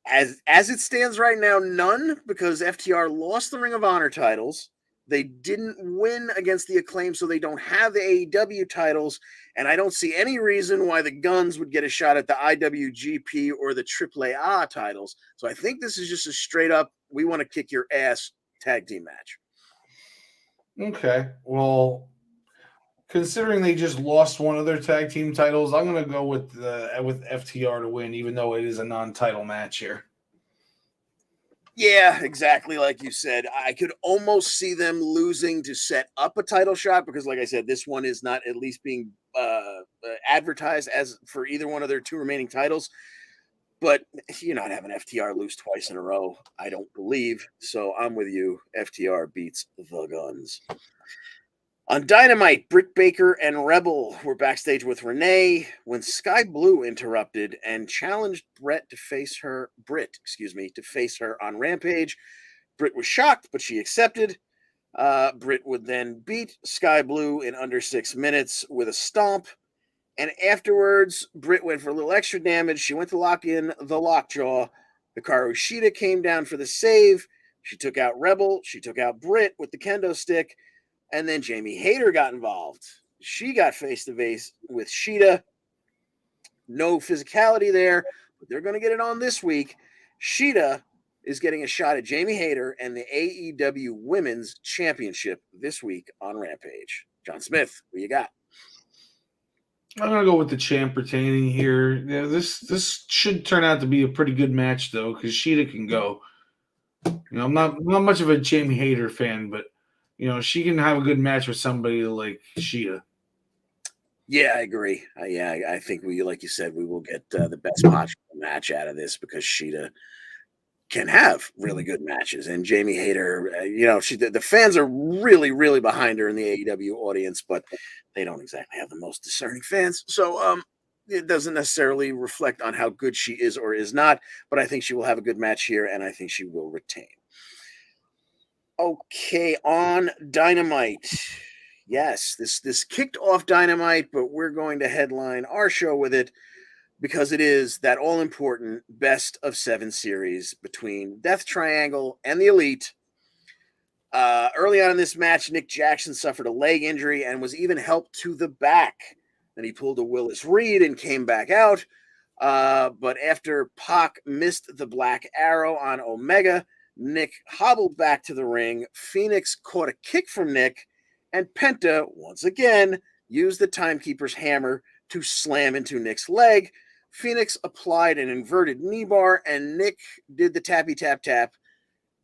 Speaker 1: As it stands right now, none, because FTR lost the Ring of Honor titles. They didn't win against the Acclaim, so they don't have the AEW titles. And I don't see any reason why the Guns would get a shot at the IWGP or the AAA titles. So I think this is just a straight up, we want to kick your ass tag team match.
Speaker 4: Okay. Well, considering they just lost one of their tag team titles, I'm going to go with FTR to win, even though it is a non-title match here.
Speaker 1: Yeah, exactly like you said. I could almost see them losing to set up a title shot because, like I said, this one is not at least being advertised as for either one of their two remaining titles. But you're not having FTR lose twice in a row, I don't believe. So I'm with you. FTR beats the Guns. On Dynamite, Britt Baker and Rebel were backstage with Renee when Sky Blue interrupted and challenged Britt to face her on Rampage. Britt was shocked, but she accepted. Britt would then beat Sky Blue in under 6 minutes with a stomp. And afterwards, Britt went for a little extra damage. She went to lock in the lockjaw. Hikaru Shida came down for the save. She took out Rebel. She took out Britt with the kendo stick. And then Jamie Hayter got involved. She got face-to-face with Shida. No physicality there, but they're going to get it on this week. Shida is getting a shot at Jamie Hayter and the AEW Women's Championship this week on Rampage. John Smith, what you got?
Speaker 4: I'm going to go with the champ retaining here. Yeah, this should turn out to be a pretty good match, though, because Shida can go. I'm not much of a Jamie Hayter fan, but she can have a good match with somebody like Shida.
Speaker 1: Yeah, I agree. I think we, like you said, we will get the best possible match out of this because Shida can have really good matches. And Jamie Hayter, the fans are really, really behind her in the AEW audience, but they don't exactly have the most discerning fans. So it doesn't necessarily reflect on how good she is or is not, but I think she will have a good match here, and I think she will retain. Okay, on Dynamite. Yes, this kicked off Dynamite, but we're going to headline our show with it because it is that all-important best of 7 series between Death Triangle and the Elite. Early on in this match, Nick Jackson suffered a leg injury and was even helped to the back. Then he pulled a Willis Reed and came back out. But after Pac missed the Black Arrow on Omega, Nick hobbled back to the ring. Phoenix caught a kick from Nick, and Penta, once again, used the Timekeeper's hammer to slam into Nick's leg. Phoenix applied an inverted knee bar, and Nick did the tappy tap tap.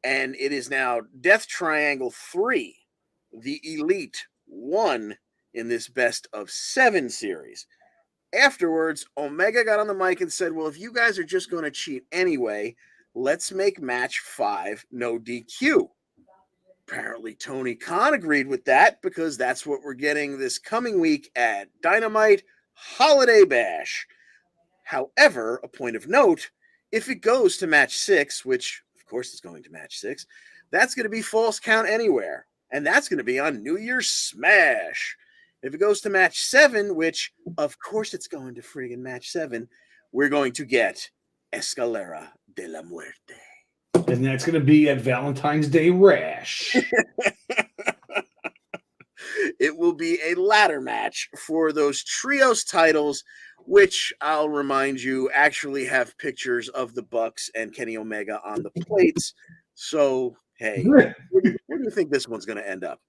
Speaker 1: And it is now Death Triangle 3, the Elite 1 in this best of 7 series. Afterwards, Omega got on the mic and said, well, if you guys are just going to cheat anyway, let's make match 5 no DQ. Apparently, Tony Khan agreed with that because that's what we're getting this coming week at Dynamite Holiday Bash. However, a point of note, if it goes to match 6, which of course it's going to match 6, that's going to be False Count Anywhere. And that's going to be on New Year's Smash. If it goes to match 7, which of course it's going to friggin' match 7, we're going to get Escalera de la Muerte.
Speaker 4: And that's going to be at Valentine's Day Rash.
Speaker 1: It will be a ladder match for those trios titles, which I'll remind you actually have pictures of the Bucks and Kenny Omega on the plates. So, hey, where do you think this one's going to end up?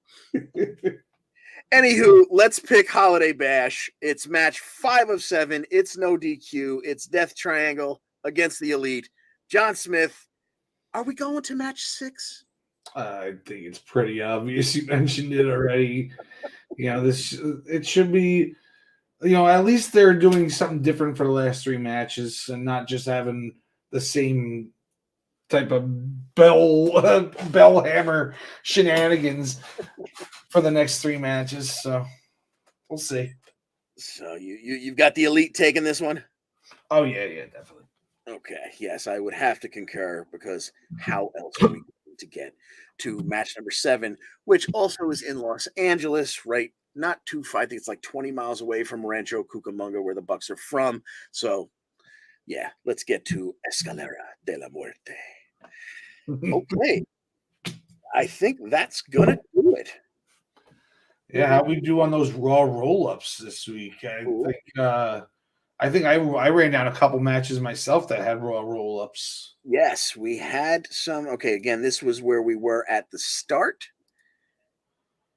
Speaker 1: Anywho, let's pick Holiday Bash. It's match 5 of 7. It's no DQ. It's Death Triangle against the Elite. John Smith, are we going to match 6?
Speaker 4: I think it's pretty obvious. You mentioned it already. It should be, at least they're doing something different for the last 3 matches and not just having the same type of bell hammer shenanigans for the next 3 matches. So we'll see.
Speaker 1: So you've got the Elite taking this one?
Speaker 4: Oh yeah, definitely.
Speaker 1: Okay, yes, I would have to concur because how else are we going to get to match number 7, which also is in Los Angeles, right? Not too far. I think it's like 20 miles away from Rancho Cucamonga, where the Bucks are from. So, yeah, let's get to Escalera de la Muerte. Okay, I think that's gonna do it.
Speaker 4: Yeah, how we do on those Raw roll-ups this week? I think I ran down a couple matches myself that had Raw roll-ups.
Speaker 1: Yes, we had some. Okay, again, this was where we were at the start.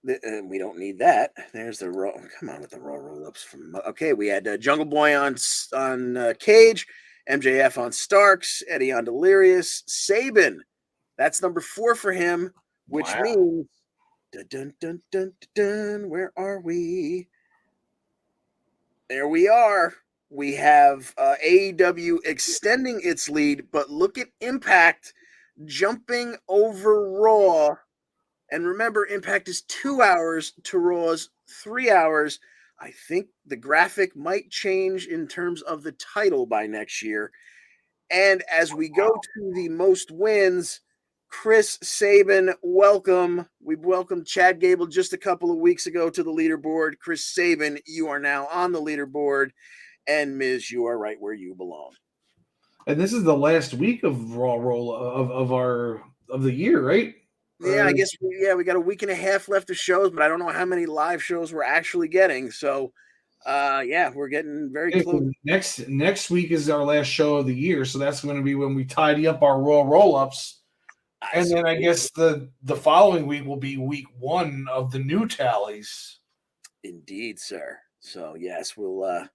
Speaker 1: We don't need that. There's the Raw. Come on with the Raw roll-ups from. Okay, we had Jungle Boy on Cage, MJF on Starks, Eddie on Delirious, Sabin. That's number 4 for him, which means dun, dun, dun, dun, dun, where are we? There we are. We have AEW extending its lead, but look at Impact jumping over Raw. And remember, Impact is 2 hours to Raw's 3 hours. I think the graphic might change in terms of the title by next year. And as we go to the most wins, Chris Sabin, welcome. We welcomed Chad Gable just a couple of weeks ago to the leaderboard. Chris Sabin, you are now on the leaderboard. And Miz, you are right where you belong.
Speaker 4: And this is the last week of Raw roll of the year, right?
Speaker 1: Yeah, I guess we got a week and a half left of shows, but I don't know how many live shows we're actually getting. So, we're getting very close.
Speaker 4: Next week is our last show of the year, so that's going to be when we tidy up our Raw roll-ups, and then I guess the following week will be week 1 of the new tallies.
Speaker 1: Indeed, sir. So yes, we'll.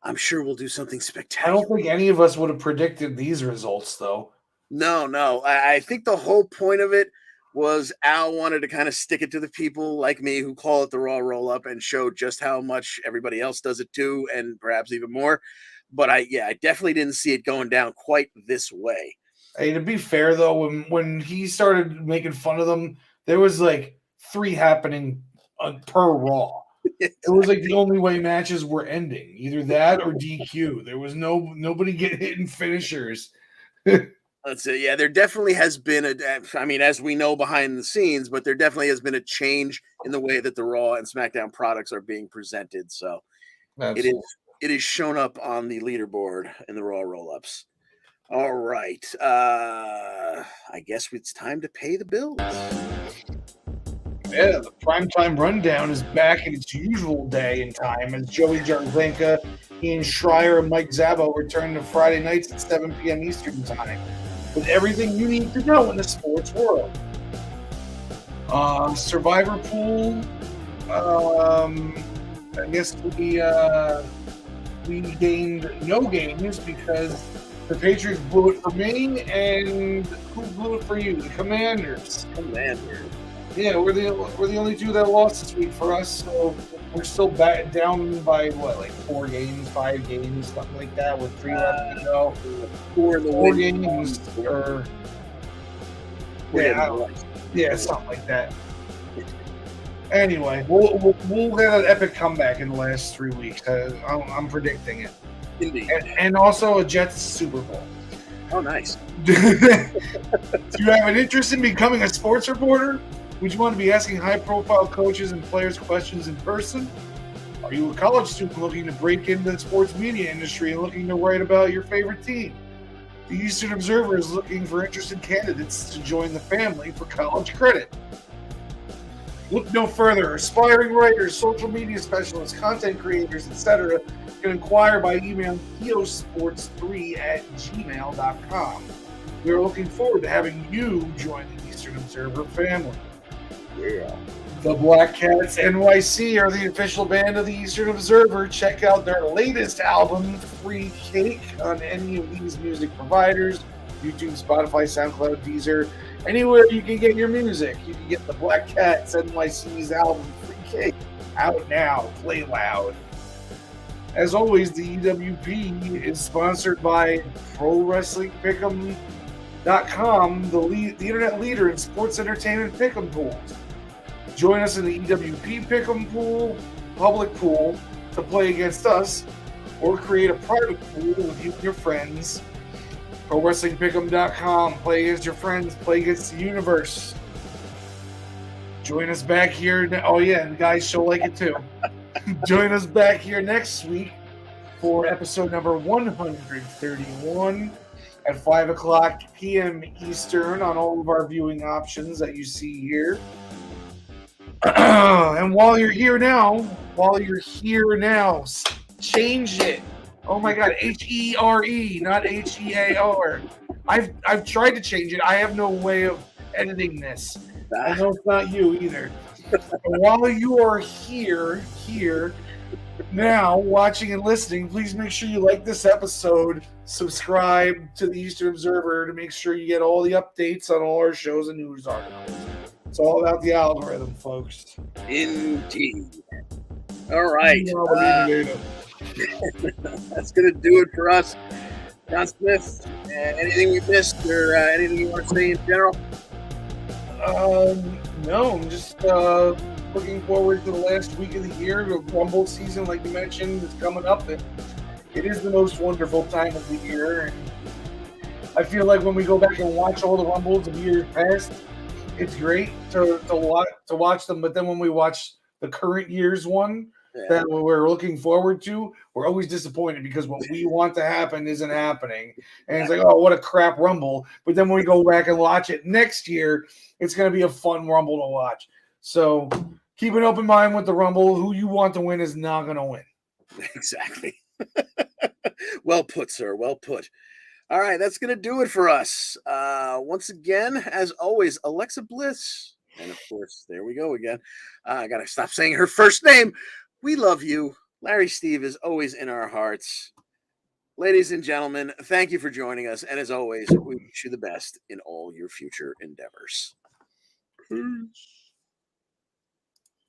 Speaker 1: I'm sure we'll do something spectacular.
Speaker 4: I don't think any of us would have predicted these results, though.
Speaker 1: No. I think the whole point of it was Al wanted to kind of stick it to the people like me who call it the Raw roll-up and show just how much everybody else does it too, and perhaps even more. But I definitely didn't see it going down quite this way.
Speaker 4: Hey, to be fair though, when he started making fun of them, there was like 3 happening per Raw. It was like the only way matches were ending, either that or DQ. There was nobody getting hit in finishers.
Speaker 1: Let's say, yeah, there definitely has been as we know behind the scenes, but there definitely has been a change in the way that the Raw and SmackDown products are being presented. So it is shown up on the leaderboard in the Raw roll-ups. All right. I guess it's time to pay the bills.
Speaker 4: Yeah, the primetime rundown is back in its usual day and time as Joey Jarzenka, Ian Schreier, and Mike Zabo return to Friday nights at 7 p.m. Eastern Time with everything you need to know in the sports world. Survivor pool. I guess we gained no games because the Patriots blew it for me, and who blew it for you? The Commanders. Yeah, we're the only 2 that lost this week for us, so we're still back down by 4 games, 5 games, something like that, with 3 left to go. 4 games, or something like that. Anyway, we'll get an epic comeback in the last 3 weeks. I'm predicting it.
Speaker 1: Indeed.
Speaker 4: And also a Jets Super Bowl.
Speaker 1: Oh, nice.
Speaker 4: Do you have an interest in becoming a sports reporter? Would you want to be asking high-profile coaches and players questions in person? Are you a college student looking to break into the sports media industry and looking to write about your favorite team? The Eastern Observer is looking for interested candidates to join the family for college credit. Look no further. Aspiring writers, social media specialists, content creators, etc. can inquire by emailing eosports3@gmail.com. We are looking forward to having you join the Eastern Observer family.
Speaker 1: Yeah.
Speaker 4: The Black Cats NYC are the official band of the Eastern Observer. Check out their latest album, Free Cake, on any of these music providers: YouTube, Spotify, SoundCloud, Deezer, anywhere you can get your music. You can get the Black Cats NYC's album, Free Cake, out now. Play loud. As always, the EWP is sponsored by ProWrestlingPick'em.com, the internet leader in sports entertainment pick'em pools. Join us in the EWP Pick'em pool, public pool, to play against us, or create a private pool with you and your friends. ProWrestlingPick'em.com. Play against your friends. Play against the universe. Join us back here. Oh, yeah, and guys, she'll like it too. Join us back here next week for episode number 131 at 5 o'clock p.m. Eastern on all of our viewing options that you see here. And while you're here now, change it. Oh my God, HERE, not HEAR. I've tried to change it. I have no way of editing this. I know it's not you either. But while you are here now, watching and listening, please make sure you like this episode, subscribe to the Eastern Observer to make sure you get all the updates on all our shows and news articles. It's all about the algorithm, folks.
Speaker 1: Indeed. All right.
Speaker 4: Data.
Speaker 1: That's going to do it for us. John Smith, anything we missed or anything you want to say in general?
Speaker 4: No, I'm just looking forward to the last week of the year. The Rumble season, like you mentioned, is coming up. It is the most wonderful time of the year. And I feel like when we go back and watch all the Rumbles of years past, it's great to watch them. But then when we watch the current year's one that we're looking forward to, we're always disappointed because what we want to happen isn't happening. And it's like, oh, what a crap Rumble. But then when we go back and watch it next year, it's going to be a fun Rumble to watch. So keep an open mind with the Rumble. Who you want to win is not going to win.
Speaker 1: Exactly. Well put, sir. Well put. All right, that's going to do it for us. Once again, as always, Alexa Bliss. And of course, there we go again. I got to stop saying her first name. We love you. Larry Steve is always in our hearts. Ladies and gentlemen, thank you for joining us. And as always, we wish you the best in all your future endeavors. Peace.